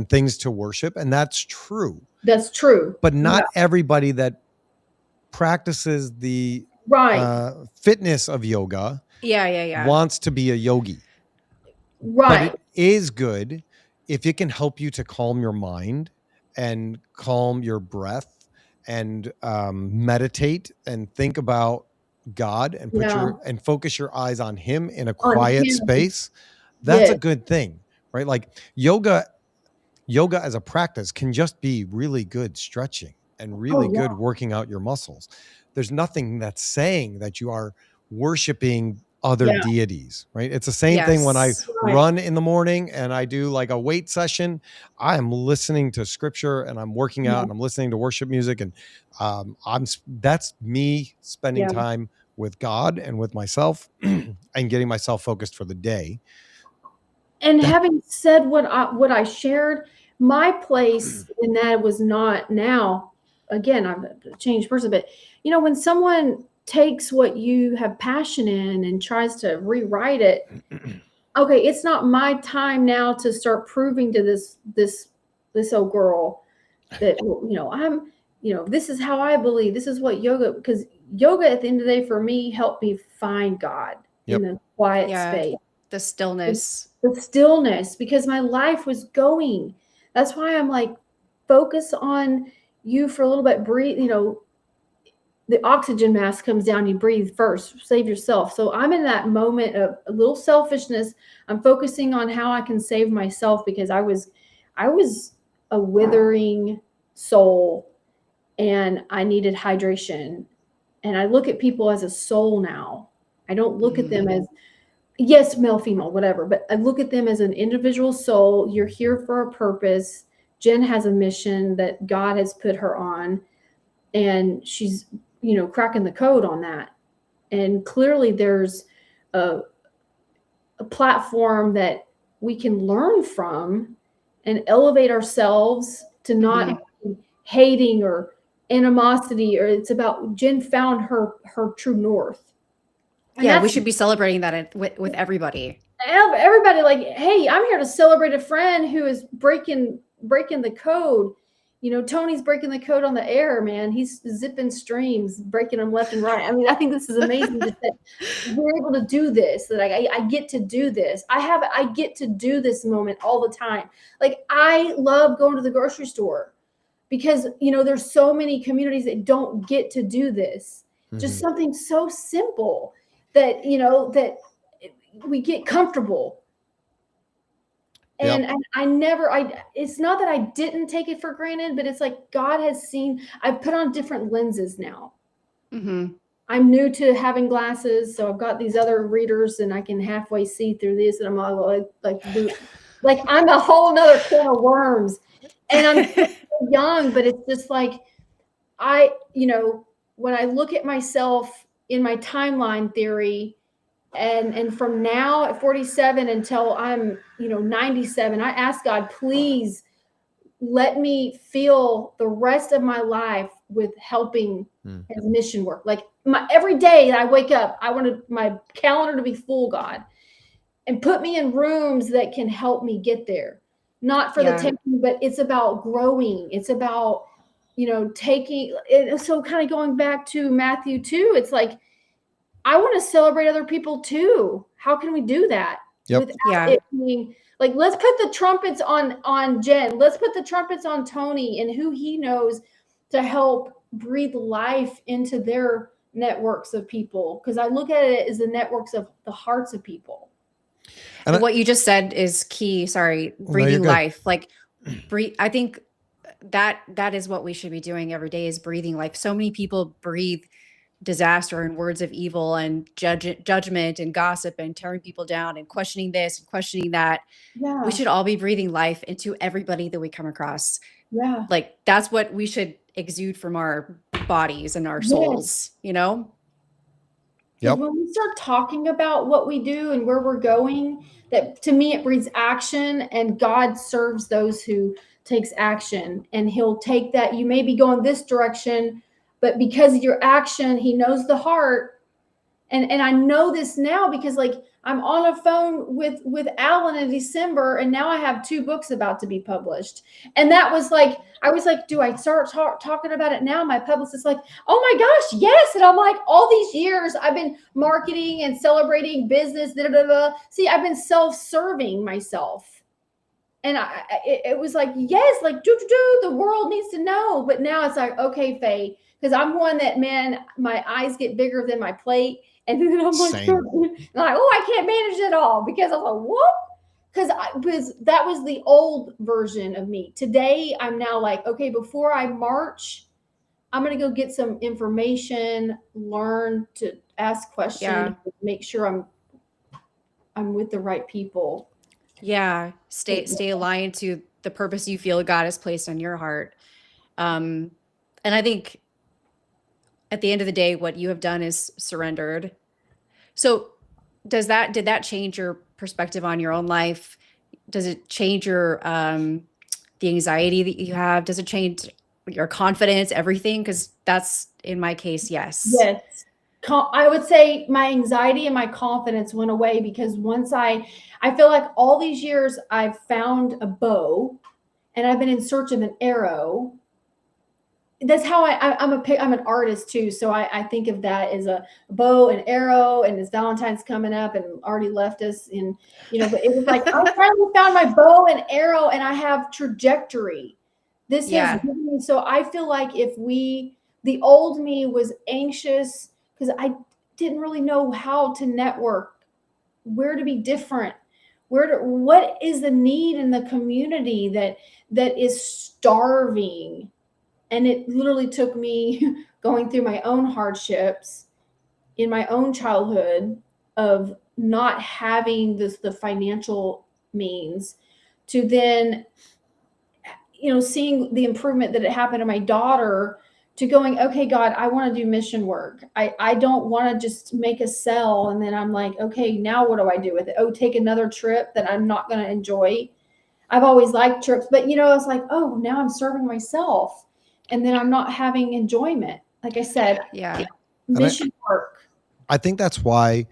things to worship, and that's true. That's true. But not everybody that practices the fitness of yoga wants to be a yogi. Right. But it is good if it can help you to calm your mind and calm your breath and meditate and think about God and and focus your eyes on him in a quiet space. That's a good thing, right? Like yoga as a practice can just be really good stretching and really good working out your muscles. There's nothing that's saying that you are worshiping other deities, right? It's the same thing when I run in the morning and I do like a weight session. I am listening to scripture and I'm working out and I'm listening to worship music, and that's me spending time with God and with myself and getting myself focused for the day. And having said what I shared, my place in that was not now. Again, I'm a changed person, but when someone takes what you have passion in and tries to rewrite it, okay, it's not my time now to start proving to this old girl that I'm this is how I believe, this is what yoga, because yoga at the end of the day for me helped me find God in the quiet space, the stillness. The stillness, because my life was going. That's why I'm like, focus on you for a little bit, breathe, the oxygen mask comes down, you breathe first, save yourself. So I'm in that moment of a little selfishness. I'm focusing on how I can save myself, because I was a withering soul and I needed hydration. And I look at people as a soul now. I don't look at them as, yes, male, female, whatever, but I look at them as an individual soul. You're here for a purpose. Jen has a mission that God has put her on, and she's, cracking the code on that. And clearly there's a platform that we can learn from and elevate ourselves to not hating or animosity, or it's about Jen found her true north. And we should be celebrating that with everybody. Everybody, like, hey, I'm here to celebrate a friend who is breaking the code. Tony's breaking the code on the air, man. He's zipping streams, breaking them left and right. I mean, I think this is amazing that we're able to do this, that I get to do this. I get to do this moment all the time. Like, I love going to the grocery store because, there's so many communities that don't get to do this. Just something so simple that, that we get comfortable. And it's not that I didn't take it for granted, but it's like God has seen, I've put on different lenses now. I'm new to having glasses, so I've got these other readers and I can halfway see through this, and I'm all like I'm a whole nother can of worms. And I'm so young, but it's just like, when I look at myself in my timeline theory, and from now at 47 until I'm 97, I ask God, please let me feel the rest of my life with helping as mission work. Like every day that I wake up, I want my calendar to be full, God, and put me in rooms that can help me get there. Not for the taking, but it's about growing. It's about taking it. So kind of going back to Matthew 2, it's like, I want to celebrate other people too. How can we do that without it being like, let's put the trumpets on Jen. Let's put the trumpets on Tony and who he knows to help breathe life into their networks of people. Because I look at it as the networks of the hearts of people. And what you just said is key. Sorry, breathing life. Like breathe. I think that is what we should be doing every day, is breathing life. So many people breathe disaster and words of evil and judgment and gossip and tearing people down and questioning this and questioning that. Yeah. We should all be breathing life into everybody that we come across. Yeah. Like that's what we should exude from our bodies and our souls, Yep. When we start talking about what we do and where we're going, that to me, it breeds action, and God serves those who takes action, and he'll take that. You may be going this direction, but because of your action, he knows the heart. And I know this now because like I'm on a phone with Alan in December, and now I have 2 books about to be published. And that was like, I was like, do I start talking about it now? My publicist is like, oh my gosh, yes. And I'm like, all these years I've been marketing and celebrating business. See, I've been self-serving myself. And it was like, yes, like the world needs to know. But now it's like, okay, Faye, because I'm one that, man, my eyes get bigger than my plate. And then I'm like, oh, I can't manage it all, because I'm like, what? Because that was the old version of me. Today, I'm now like, okay, before I march, I'm going to go get some information, learn to ask questions, make sure I'm with the right people. Yeah. Stay aligned to the purpose you feel God has placed on your heart. And I think at the end of the day, what you have done is surrendered. So did that change your perspective on your own life? Does it change your, the anxiety that you have? Does it change your confidence, everything? Because that's, in my case, yes. Yes. I would say my anxiety and my confidence went away, because once I feel like all these years I've found a bow and I've been in search of an arrow. That's how I'm an artist too. So I think of that as a bow and arrow, and as Valentine's coming up and already left us, and but it was like, I finally found my bow and arrow, and I have trajectory. This has given me, so I feel like the old me was anxious because I didn't really know how to network, where to be different, what is the need in the community that is starving. And it literally took me going through my own hardships in my own childhood of not having the financial means, to then, seeing the improvement that it happened to my daughter, to going, okay, God, I want to do mission work. I don't want to just make a sell. And then I'm like, okay, now what do I do with it? Oh, take another trip that I'm not going to enjoy. I've always liked trips, but it's like, oh, now I'm serving myself. And then I'm not having enjoyment. Like I said, mission work. I think that's why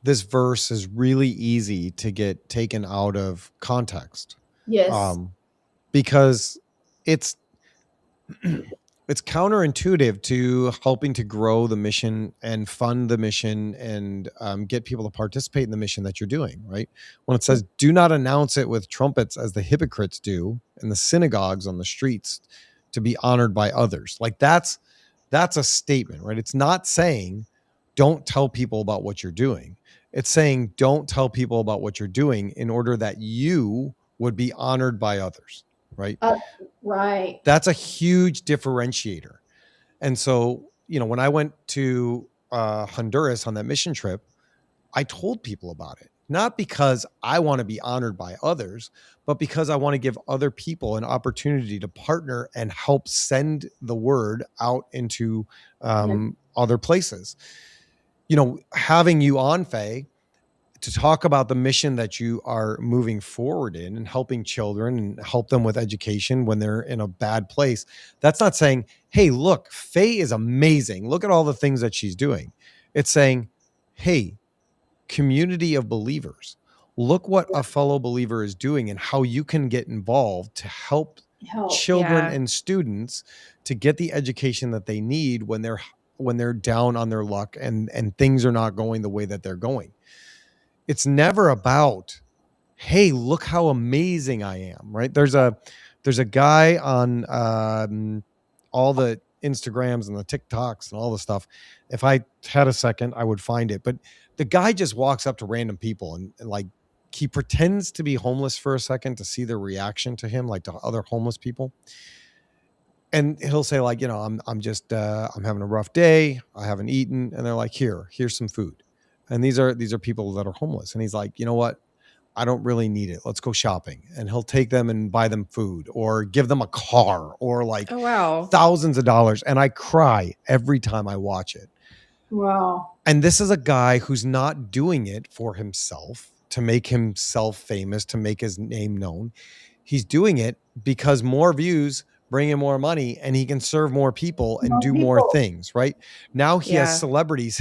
this verse is really easy to get taken out of context. Yes. Because it's counterintuitive to helping to grow the mission and fund the mission and get people to participate in the mission that you're doing, right? When it says, do not announce it with trumpets as the hypocrites do in the synagogues on the streets, to be honored by others. Like that's a statement, right? It's not saying don't tell people about what you're doing. It's saying don't tell people about what you're doing in order that you would be honored by others, right? Right. That's a huge differentiator. And so, when I went to Honduras on that mission trip, I told people about it. not because I want to be honored by others, but because I want to give other people an opportunity to partner and help send the word out into other places. Having you on, Faye, to talk about the mission that you are moving forward in and helping children and help them with education when they're in a bad place. That's not saying, hey, look, Faye is amazing. Look at all the things that she's doing. It's saying, hey, community of believers, look what a fellow believer is doing and how you can get involved to help children and students to get the education that they need when they're down on their luck and things are not going the way that they're going. It's never about, hey, look how amazing I am, right? There's a guy on all the Instagrams and the TikToks and all the stuff. If I had a second, I would find it. But the guy just walks up to random people and like he pretends to be homeless for a second to see their reaction to him, like to other homeless people. And he'll say like, I'm just I'm having a rough day. I haven't eaten. And they're like, here's some food. And these are people that are homeless. And he's like, you know what? I don't really need it. Let's go shopping. And he'll take them and buy them food or give them a car or like thousands of dollars. And I cry every time I watch it. Wow. And this is a guy who's not doing it for himself, to make himself famous, to make his name known. He's doing it because more views bring in more money and he can serve more people and do more things, right? Now he has celebrities.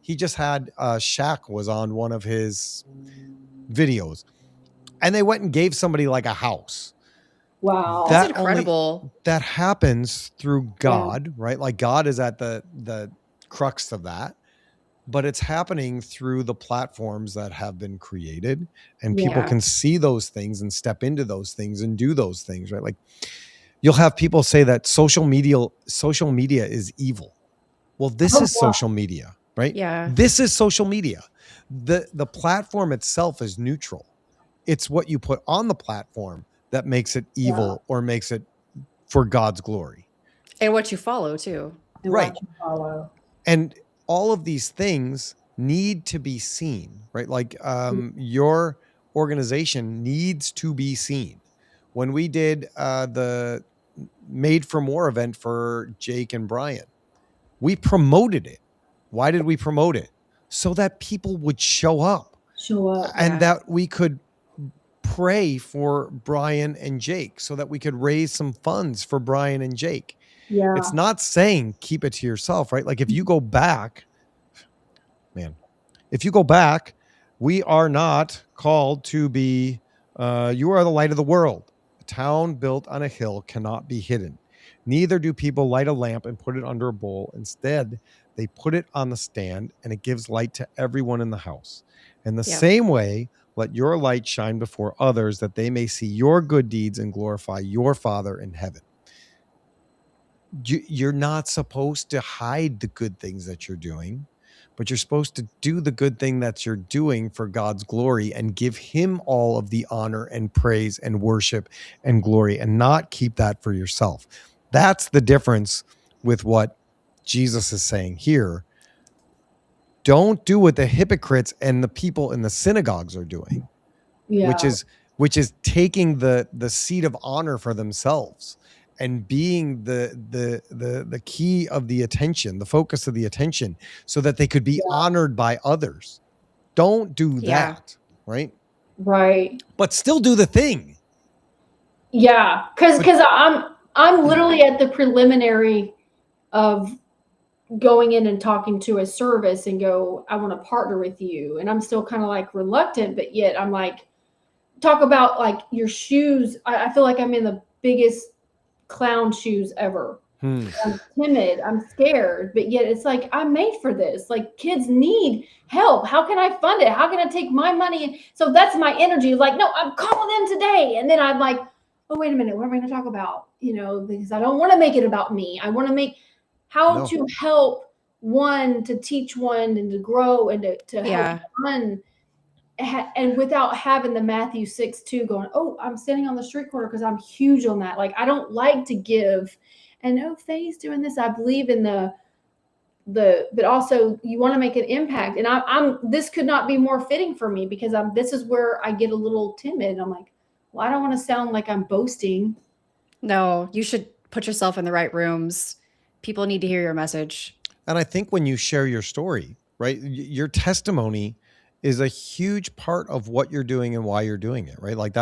He just had Shaq was on one of his videos and they went and gave somebody like a house. Wow. That's incredible. That happens through God, right? Like God is at the crux of that, but it's happening through the platforms that have been created and people can see those things and step into those things and do those things, right? Like you'll have people say that social media is evil. Well, this is social media, right? Yeah. This is social media. The platform itself is neutral. It's what you put on the platform that makes it evil or makes it for God's glory. And what you follow too. Right. And all of these things need to be seen, right? Like your organization needs to be seen. When we did the Made for More event for Jake and Brian, we promoted it. Why did we promote it? So that people would show up and that we could pray for Brian and Jake so that we could raise some funds for Brian and Jake. Yeah. It's not saying keep it to yourself, right? Like if you go back, we are not called to be, you are the light of the world. A town built on a hill cannot be hidden. Neither do people light a lamp and put it under a bowl. Instead, they put it on the stand and it gives light to everyone in the house. In the same way, let your light shine before others that they may see your good deeds and glorify your Father in heaven. You're not supposed to hide the good things that you're doing, but you're supposed to do the good thing that you're doing for God's glory and give him all of the honor and praise and worship and glory and not keep that for yourself. That's the difference with what Jesus is saying here. Don't do what the hypocrites and the people in the synagogues are doing, which is taking the seat of honor for themselves and being the key of the attention, the focus of the attention, so that they could be honored by others. Don't do that, right? Right. But still do the thing. Yeah, because I'm literally at the preliminary of going in and talking to a service and go, I want to partner with you. And I'm still kind of like reluctant, but yet I'm like, talk about like your shoes. I feel like I'm in the biggest clown shoes ever. I'm timid, I'm scared, but yet it's like, I'm made for this. Like kids need help. How can I fund it? How can I take my money? So that's my energy. Like, no, I'm calling them today. And then I'm like, oh, wait a minute. What am I going to talk about? Because I don't want to make it about me. I want to make to help one, to teach one and to grow and to help one. And without having the Matthew 6:2 going, oh, I'm standing on the street corner because I'm huge on that. Like, I don't like to give. And Faye's doing this. I believe in but also you want to make an impact. And I'm this could not be more fitting for me, because this is where I get a little timid. I'm like, well, I don't want to sound like I'm boasting. No, you should put yourself in the right rooms. People need to hear your message. And I think when you share your story, right, your testimony is a huge part of what you're doing and why you're doing it, right? Like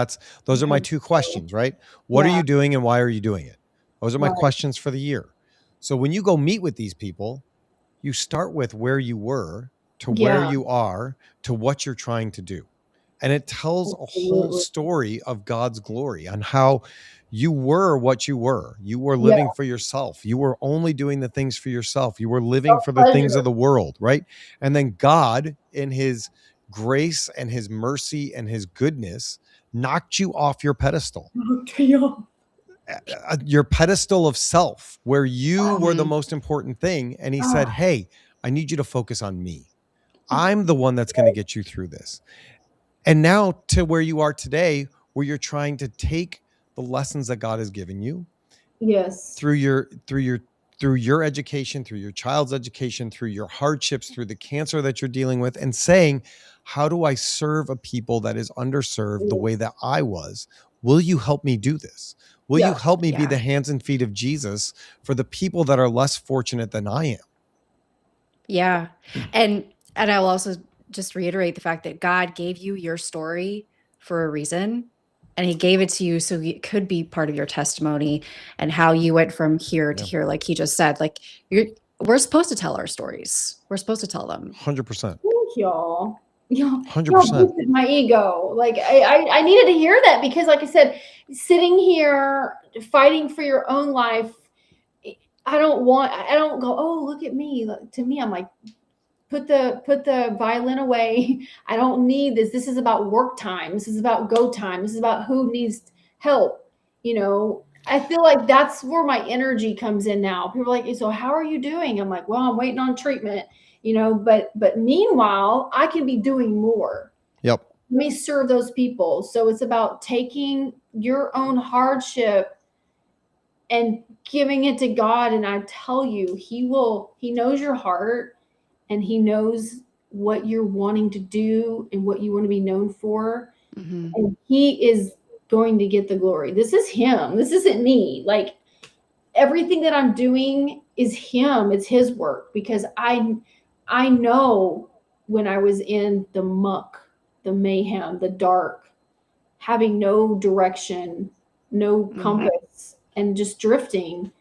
those are my two questions, right? What are Yeah. you doing and why are you doing it? Those are my Right. questions for the year. So when you go meet with these people, you start with where you were to where Yeah. you are to what you're trying to do. And it tells a whole Absolutely. story of God's glory on how you were what you were. You were Yeah. living for yourself. You were only doing the things for yourself. You were living for the things of the world, right? And then God, in his grace and his mercy and his goodness, knocked you off your pedestal. Your pedestal of self, where you were the most important thing. And he said, hey, I need you to focus on me. I'm the one that's going to get you through this. And now to where you are today, where you're trying to take the lessons that God has given you, Yes, through your education, through your child's education, through your hardships, through the cancer that you're dealing with, and saying, how do I serve a people that is underserved the way that I was? Will you help me do this? Will you help me be the hands and feet of Jesus for the people that are less fortunate than I am? Yeah. And I'll also just reiterate the fact that God gave you your story for a reason, and he gave it to you so it could be part of your testimony and how you went from here to here, like he just said. Like we're supposed to tell our stories. We're supposed to tell them. 100%. Thank y'all. Y'all 100%. boosted my ego. Like I needed to hear that, because like I said, sitting here fighting for your own life, I don't go, oh, look at me. To me, I'm like, put the violin away. I don't need this. This is about work time. This is about go time. This is about who needs help. I feel like that's where my energy comes in now. People are like, so how are you doing? I'm like, well, I'm waiting on treatment, but meanwhile, I can be doing more. Yep. Let me serve those people. So it's about taking your own hardship and giving it to God. And I tell you, he knows your heart, and he knows what you're wanting to do and what you want to be known for. Mm-hmm. And he is going to get the glory. This is him. This isn't me. Like, everything that I'm doing is him. It's his work, because I know when I was in the muck, the mayhem, the dark, having no direction, no compass, and just drifting,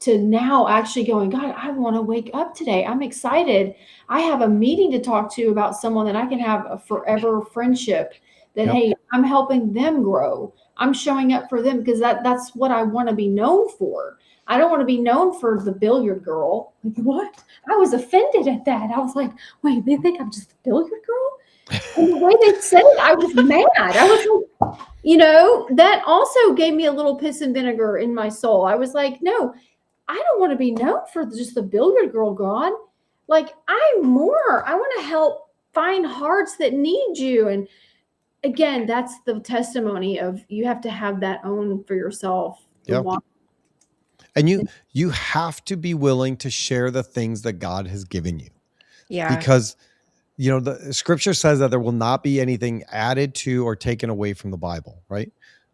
to now actually going, God, I want to wake up today. I'm excited. I have a meeting to talk to about someone that I can have a forever friendship, that, hey, I'm helping them grow. I'm showing up for them, because that's what I want to be known for. I don't want to be known for the billiard girl. Like, what? I was offended at that. I was like, wait, they think I'm just a billiard girl? And the way they said it, I was mad. I was like, that also gave me a little piss and vinegar in my soul. I was like, no, I don't want to be known for just the billiard girl, God. Like, I'm more. I want to help find hearts that need you. And again, that's the testimony of, you have to have that own for yourself. Yep. And you have to be willing to share the things that God has given you. Yeah. Because the scripture says that there will not be anything added to or taken away from the Bible, right?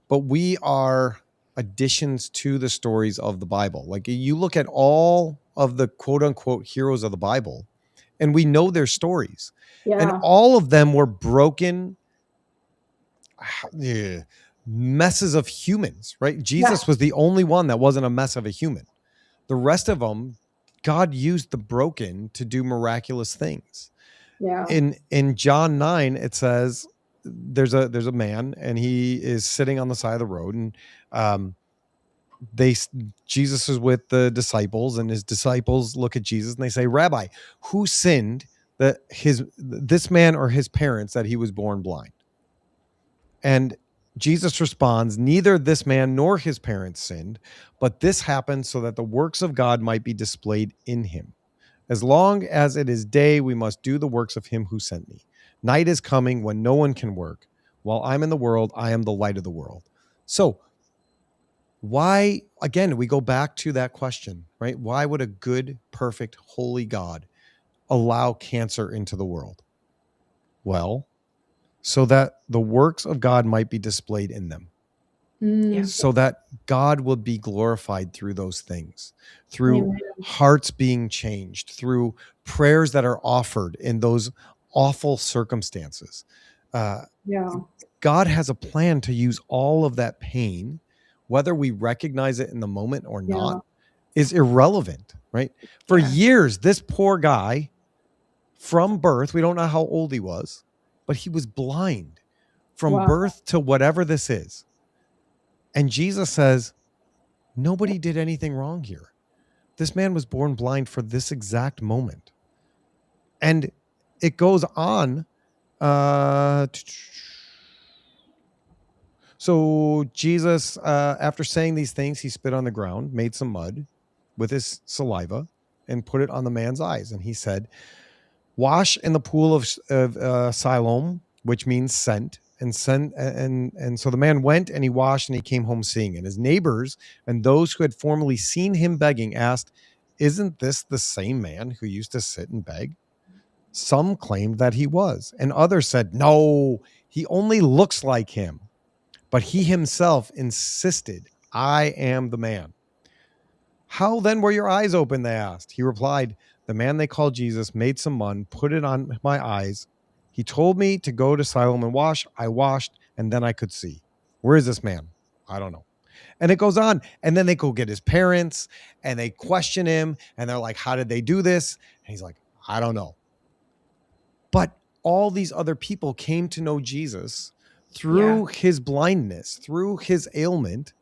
But we are additions to the stories of the Bible. Like, you look at all of the quote unquote heroes of the Bible, and we know their stories. Yeah. And all of them were broken messes of humans, right? Jesus was the only one that wasn't a mess of a human. The rest of them, God used the broken to do miraculous things. Yeah. In John 9, it says there's a man, and he is sitting on the side of the road, and Jesus is with the disciples, and his disciples look at Jesus and they say, Rabbi, who sinned, this man or his parents, that he was born blind? And Jesus responds, neither this man nor his parents sinned, but this happened so that the works of God might be displayed in him. As long as it is day, we must do the works of him who sent me. Night is coming when no one can work. While I'm in the world, I am the light of the world. So Why, again, we go back to that question, right? Why would a good, perfect, holy God allow cancer into the world? Well, so that the works of God might be displayed in them. Yeah. So that God will be glorified through those things, through Amen. hearts being changed, through prayers that are offered in those awful circumstances. Yeah. God has a plan to use all of that pain, whether we recognize it in the moment or Yeah. not, is irrelevant, right? For Yeah. years, this poor guy from birth, we don't know how old he was, but he was blind from Wow. birth to whatever this is. And Jesus says, nobody did anything wrong here. This man was born blind for this exact moment. And it goes on. So Jesus, after saying these things, he spit on the ground, made some mud with his saliva, and put it on the man's eyes. And he said, wash in the pool of Siloam, which means sent. And so the man went and he washed and he came home seeing. And his neighbors and those who had formerly seen him begging asked, isn't this the same man who used to sit and beg? Some claimed that he was, and others said, no, he only looks like him. But he himself insisted, I am the man. How then were your eyes open? They asked. He replied, the man they called Jesus made some mud, put it on my eyes. He told me to go to Siloam and wash. I washed, and then I could see. Where is this man? I don't know. And it goes on. And then they go get his parents and they question him. And they're like, how did they do this? And he's like, I don't know. But all these other people came to know Jesus through his blindness, through his ailment,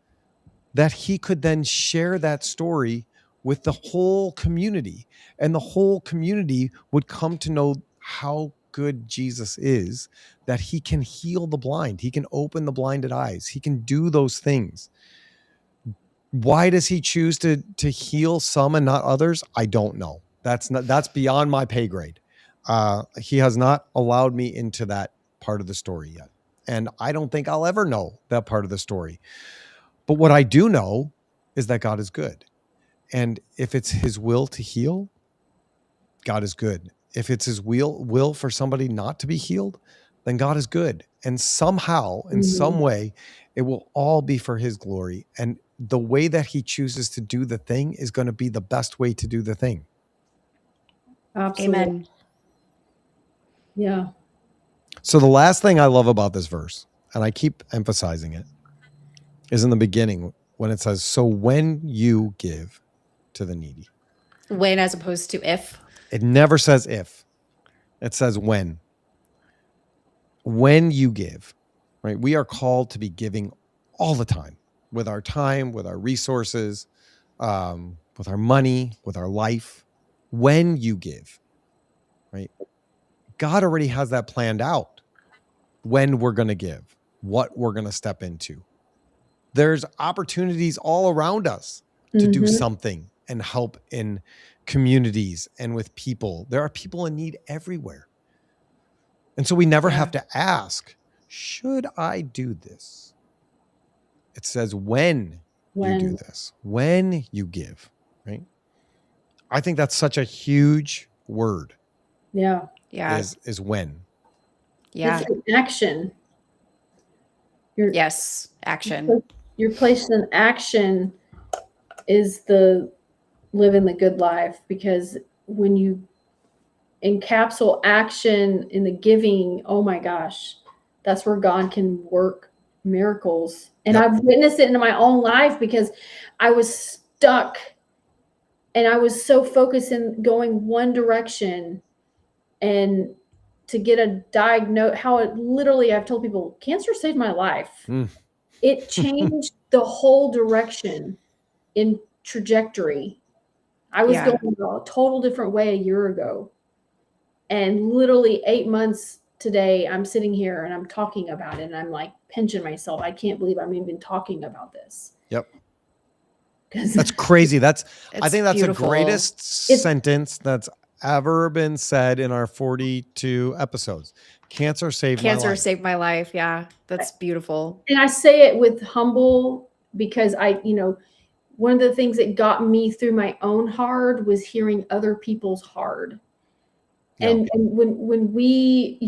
that he could then share that story with the whole community. And the whole community would come to know how good Jesus is, that he can heal the blind. He can open the blinded eyes. He can do those things. Why does he choose to heal some and not others? I don't know. That's beyond my pay grade. He has not allowed me into that part of the story yet. And I don't think I'll ever know that part of the story. But what I do know is that God is good. And if it's his will to heal, God is good. If it's his will for somebody not to be healed, then God is good. And somehow, in some way, it will all be for his glory. And the way that he chooses to do the thing is going to be the best way to do the thing. Absolutely. Amen. Yeah. So the last thing I love about this verse, and I keep emphasizing it, is in the beginning when it says, so when you give to the needy. When as opposed to if. It never says if. It says when. When you give, right? We are called to be giving all the time, with our resources, with our money, with our life. When you give, right? God already has that planned out. When we're going to give, what we're going to step into. There's opportunities all around us to do something and help in communities and with people. There are people in need everywhere. And so we never have to ask, should I do this? It says when you do this, when you give, right? I think that's such a huge word. Yeah. Yeah. Is when. Yeah. It's an action. Yes. Action. Your place in action is the living the good life, because when you encapsulate action in the giving, oh my gosh, that's where God can work miracles. And I've witnessed it in my own life, because I was stuck and I was so focused in going one direction, and to get a diagnose, how it literally, I've told people, cancer saved my life. It changed the whole direction in trajectory. I was going a total different way a year ago. And literally 8 months today, I'm sitting here and I'm talking about it, and I'm like pinching myself. I can't believe I'm even talking about this. Yep. That's crazy. I think that's beautiful. the greatest sentence that's ever been said in our 42 episodes. Cancer saved my life. Cancer saved my life. Yeah. That's beautiful. And I say it with humble because one of the things that got me through my own hard was hearing other people's hard. Yeah. And when we,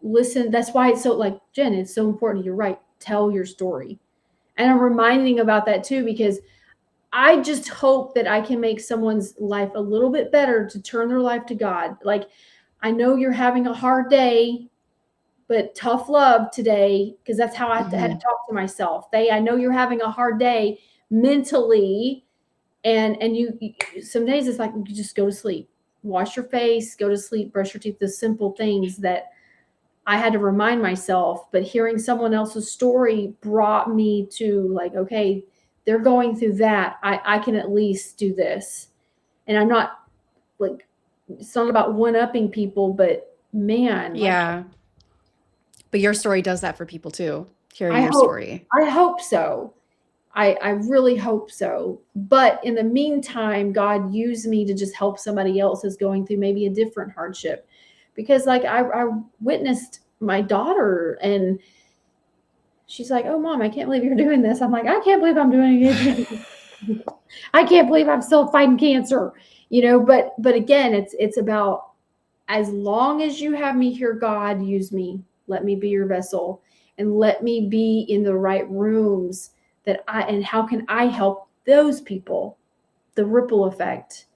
listen, that's why it's so, like, Jen, it's so important. You're right. Tell your story. And I'm reminding about that too, because I just hope that I can make someone's life a little bit better to turn their life to God. Like, I know you're having a hard day, but tough love today, because that's how I had to talk to myself. I know you're having a hard day mentally, and you some days it's like, you just go to sleep, wash your face, go to sleep, brush your teeth, the simple things that I had to remind myself. But hearing someone else's story brought me to, like, okay, they're going through that. I can at least do this. And I'm not, like, it's not about one-upping people, but man. Yeah. But your story does that for people too. Hearing your hope, story. I hope so. I really hope so. But in the meantime, God used me to just help somebody else who's going through maybe a different hardship. Because, like, I witnessed my daughter, and she's like, "Oh, Mom, I can't believe you're doing this." I'm like, "I can't believe I'm doing it. I can't believe I'm still fighting cancer." But again, it's about, as long as you have me here, God, use me. Let me be your vessel, and let me be in the right rooms and how can I help those people? The ripple effect,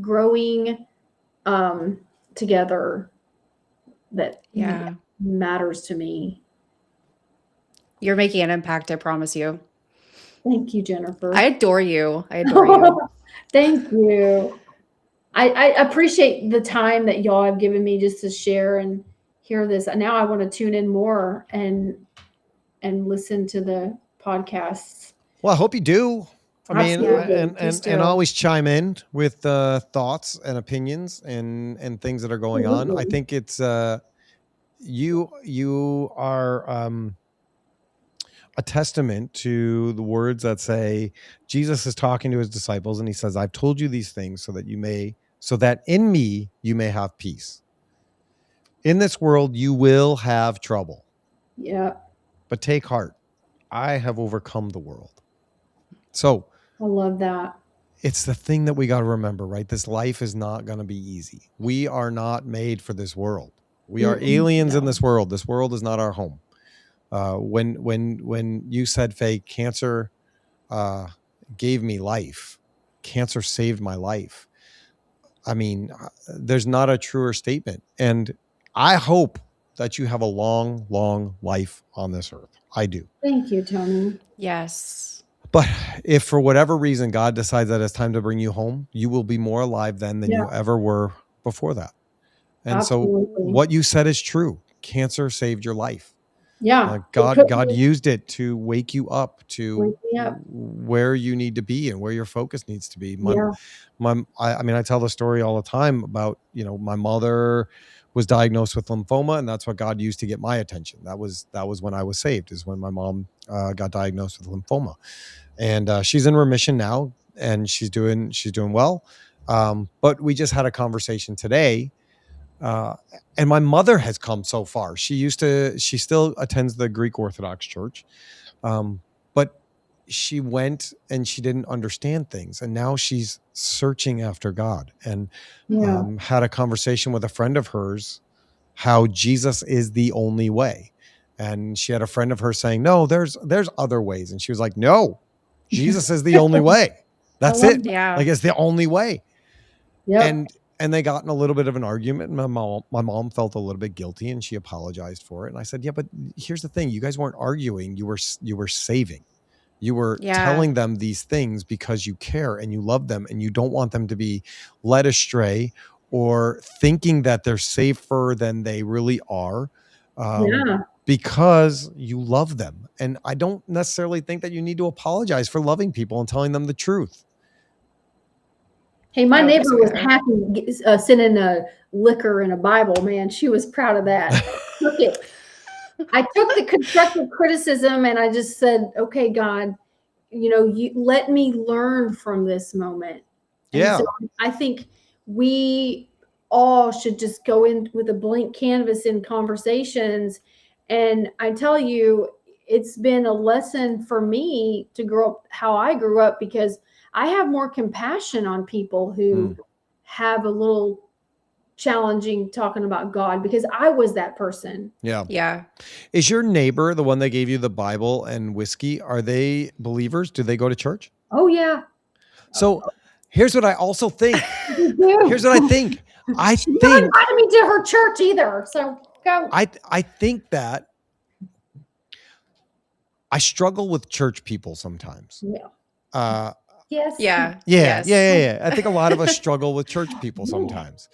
growing together, that matters to me. You're making an impact, I promise you. Thank you, Jennifer. I adore you. Thank you. I appreciate the time that y'all have given me just to share and hear this. Now I want to tune in more and listen to the podcasts. Well, I hope you do. I mean, Absolutely. and always chime in with thoughts and opinions and things that are going on. I think it's you are a testament to the words that say Jesus is talking to his disciples, and he says, "I've told you these things so that in me you may have peace. In this world you will have trouble. Yeah. But take heart. I have overcome the world." So I love that. It's the thing that we got to remember, right? This life is not going to be easy. We are not made for this world. We are aliens in this world. This world is not our home. When you said, Faye, cancer gave me life, cancer saved my life. I mean, there's not a truer statement. And I hope that you have a long, long life on this earth. I do. Thank you, Tony. Yes. But if for whatever reason God decides that it's time to bring you home, you will be more alive then than you ever were before that. And so what you said is true. Cancer saved your life. Yeah. God used it to wake you up to where you need to be and where your focus needs to be. I tell the story all the time about, my mother was diagnosed with lymphoma, and that's what God used to get my attention. That was when I was saved, is when my mom got diagnosed with lymphoma. And she's in remission now, and she's doing well. But we just had a conversation today, and my mother has come so far. She still attends the Greek Orthodox Church, but she went and she didn't understand things, and now she's searching after God. And had a conversation with a friend of hers, how Jesus is the only way. And she had a friend of hers saying, "No, there's other ways." And she was like, "No, Jesus is the only way. That's it. Yeah. Like, it's the only way." Yep. And they got in a little bit of an argument. And my mom felt a little bit guilty, and she apologized for it. And I said, "Yeah, but here's the thing. You guys weren't arguing. You were saving. You were telling them these things because you care and you love them, and you don't want them to be led astray or thinking that they're safer than they really are. Because you love them." And I don't necessarily think that you need to apologize for loving people and telling them the truth. Hey, my neighbor was happy sending a liquor and a Bible, man. She was proud of that. I took the constructive criticism, and I just said, "Okay, God, you let me learn from this moment." And so I think we all should just go in with a blank canvas in conversations. And I tell you, it's been a lesson for me to grow up how I grew up, because I have more compassion on people who have a little challenging talking about God, because I was that person. Yeah. Yeah. Is your neighbor, the one that gave you the Bible and whiskey, are they believers? Do they go to church? Oh yeah. So here's what I also think. Here's what I think. I She never think invited me to her church either. So go. I think that I struggle with church people sometimes. Yeah. Yes. Yeah. Yeah, Yes. yeah. I think a lot of us struggle with church people sometimes.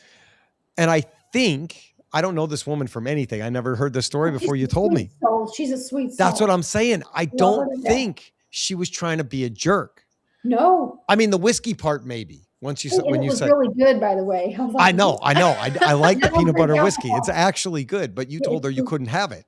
And I think, I don't know this woman from anything. I never heard this story before you told me. She's a sweet soul. That's what I'm saying. I Love her don't to death. think she was trying to be a jerk. No. I mean, the whiskey part, maybe. Once you said, And when it you was said, really good, by the way. I was like, I know. I like the Don't peanut butter drink whiskey. It's alcohol. actually good, but you Yeah, told her you couldn't have it.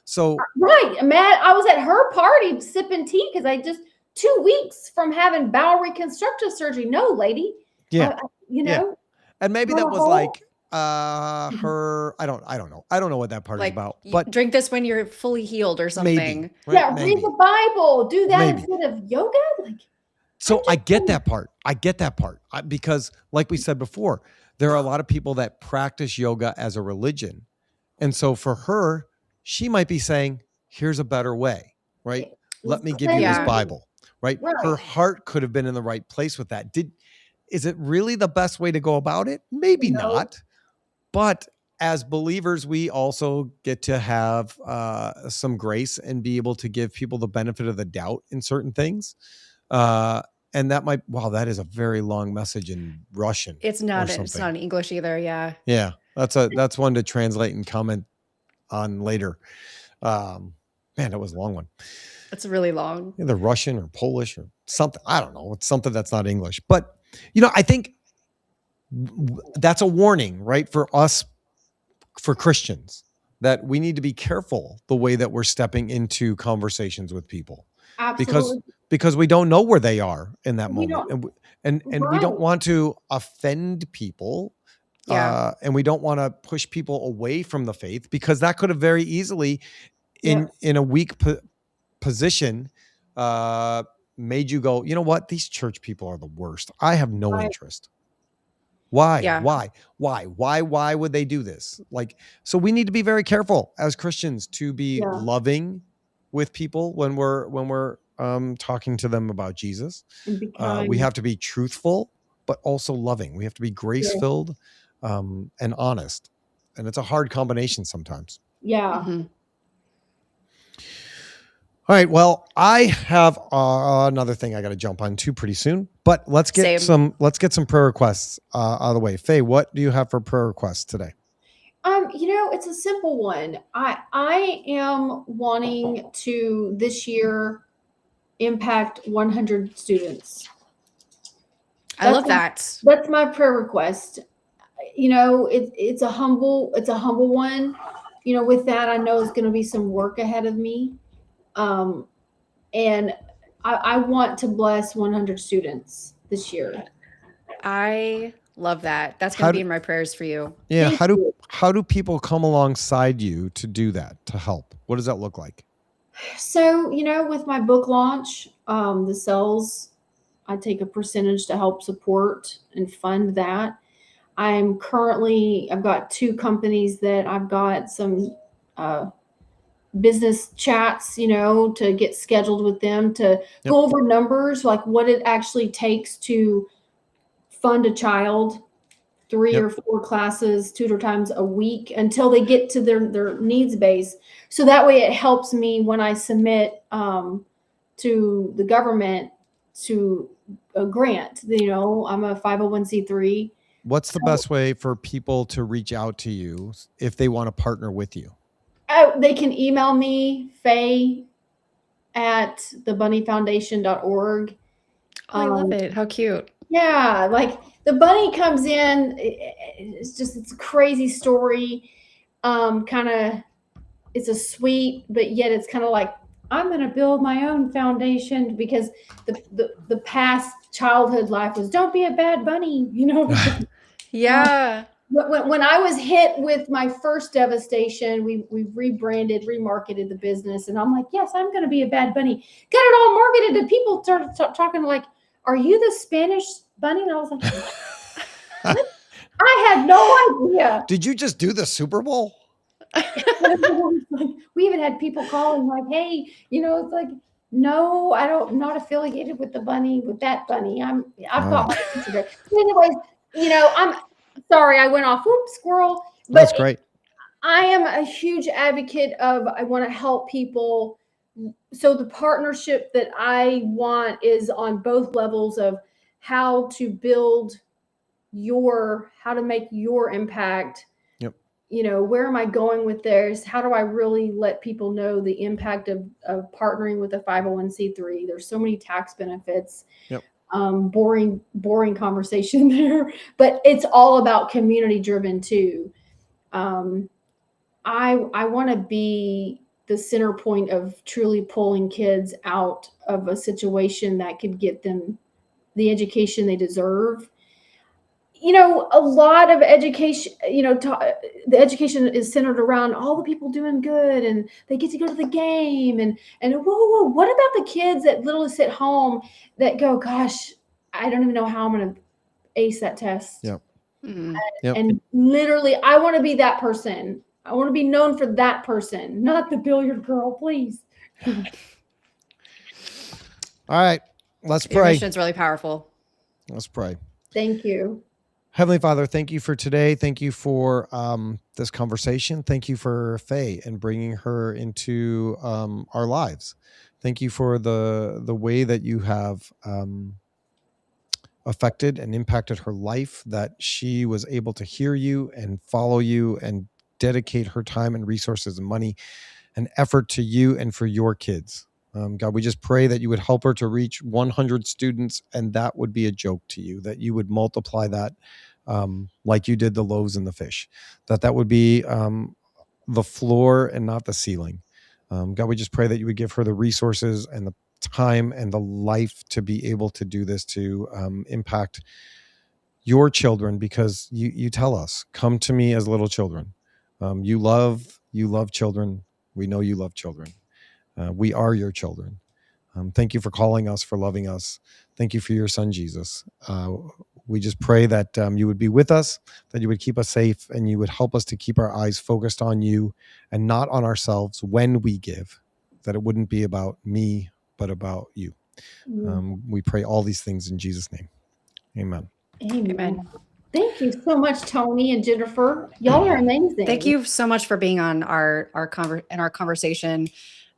So Right. Matt, I was at her party sipping tea because I just 2 weeks from having bowel reconstructive surgery. No, lady. yeah, You Yeah. know, and maybe that was Oh. like her. I don't know. I don't know what that part is Like, about. you But drink this when you're fully healed or something. maybe, right? yeah, Maybe. read the Bible. Do that Maybe. instead of yoga. Like, So I get that part. Because, like we said before, there are a lot of people that practice yoga as a religion. And so for her, she might be saying, here's a better way, right? Let me give you this Yeah. Bible, right? Right. Her heart could have been in the right place with that. Is it really the best way to go about it? Maybe No. not. But as believers, we also get to have some grace and be able to give people the benefit of the doubt in certain things. And that might, wow, that is a very long message in Russian. It's or not something. in English either. Yeah. Yeah, that's one to translate and comment on later. Man, that was a long one. It's really long. Either Russian or Polish or something. I don't know. It's something that's not English. But, I think that's a warning, right? For us, for Christians, that we need to be careful the way that we're stepping into conversations with people. absolutely. Because we don't know where they are in that We moment. And we don't Right. want to offend people. Yeah. And we don't want to push people away from the faith, because that could have very easily in a weak position made you go, you know what? These church people are the worst. I have no Right. interest. Why? Yeah. Why would they do this? So we need to be very careful as Christians to be Yeah. loving with people when we're talking to them about Jesus. And be We kind. have to be truthful, but also loving. We have to be grace-filled and honest. And it's a hard combination sometimes. Yeah. Mhm. All right. Well, I have another thing I got to jump on to pretty soon, but let's get Same. some prayer requests out of the way. Faye, what do you have for prayer requests today? It's a simple one. I am wanting to this year impact 100 students. I love that. That's my prayer request. It's a humble one. With that, I know it's going to be some work ahead of me. And I want to bless 100 students this year. I love that. That's going to be in my prayers for you. Yeah. Thank you. How do people come alongside you to do that, to help? What does that look like? So, with my book launch, the sales, I take a percentage to help support and fund that. I've got 2 companies that I've got some business chats, to get scheduled with them to go over numbers, like what it actually takes to fund a child 3 or 4 classes, tutor times a week until they get to their needs base. So that way it helps me when I submit to the government to a grant. I'm a 501c3. What's the best way for people to reach out to you if they want to partner with you? They can email me, Faye at thebunnyfoundation.org. Oh, I love it. How cute. Yeah, like the bunny comes in. It's a crazy story. It's a sweet, but yet it's kind of like, I'm going to build my own foundation, because the past childhood life was, don't be a bad bunny, Yeah. when I was hit with my first devastation, we rebranded, remarketed the business, and I'm like, yes, I'm going to be a bad bunny. Got it all marketed, and people started talking like, "Are you the Spanish bunny?" And I was like, what? I had no idea. Did you just do the Super Bowl? Like, we even had people calling like, "Hey, it's like, no, I'm not affiliated with the bunny, with that bunny. I've got my Instagram." Anyways, I'm sorry, I went off. Whoop, squirrel. But That's great. I am a huge advocate of, I want to help people. So the partnership that I want is on both levels of how to build how to make your impact. Yep. Where am I going with this? How do I really let people know the impact of partnering with a 501c3? There's so many tax benefits. Yep. Boring conversation there, but it's all about community driven too. I want to be the center point of truly pulling kids out of a situation that could get them the education they deserve. A lot of education, the education is centered around all the people doing good and they get to go to the game and whoa, what about the kids that literally sit home that go, gosh, I don't even know how I'm going to ace that test. Yep. Mm-hmm. And literally, I want to be that person. I want to be known for that person, not the billiard girl, please. All right, let's Your pray. mission's really powerful. Let's pray. Thank you. Heavenly Father, thank you for today. Thank you for this conversation. Thank you for Faye and bringing her into our lives. Thank you for the way that you have affected and impacted her life, that she was able to hear you and follow you and dedicate her time and resources and money and effort to you and for your kids. God, we just pray that you would help her to reach 100 students, and that would be a joke to you, that you would multiply that like you did the loaves and the fish, that would be the floor and not the ceiling. God, we just pray that you would give her the resources and the time and the life to be able to do this, to impact your children, because you tell us, come to me as little children. You love children. We know you love children. We are your children. Thank you for calling us, for loving us. Thank you for your son, Jesus. We just pray that you would be with us, that you would keep us safe, and you would help us to keep our eyes focused on you and not on ourselves when we give, that it wouldn't be about me, but about you. We pray all these things in Jesus' name. Amen. Amen. Thank you so much, Tony and Jennifer. Y'all are amazing. Thank you so much for being on our conversation.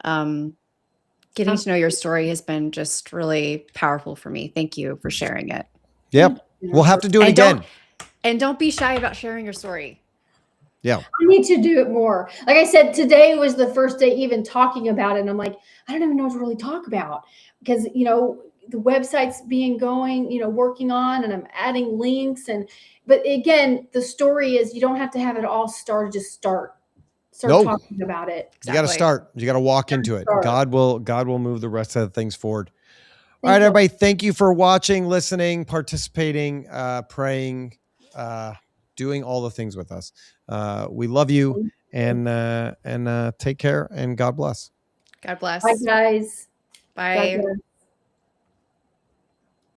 Getting to know your story has been just really powerful for me. Thank you for sharing it. Yep. We'll have to do it again. Don't be shy about sharing your story. Yeah. I need to do it more. Like I said, today was the first day even talking about it. And I'm like, I don't even know what to really talk about, because, the website's working on, and I'm adding links. But again, the story is, you don't have to have it all started. Just start talking about it. Exactly. You got to start. You got to walk into it. God will move the rest of the things forward. All right, everybody. Thank you for watching, listening, participating, praying, doing all the things with us. We love you, and take care, and God bless. God bless. Bye, guys. Bye. God bless.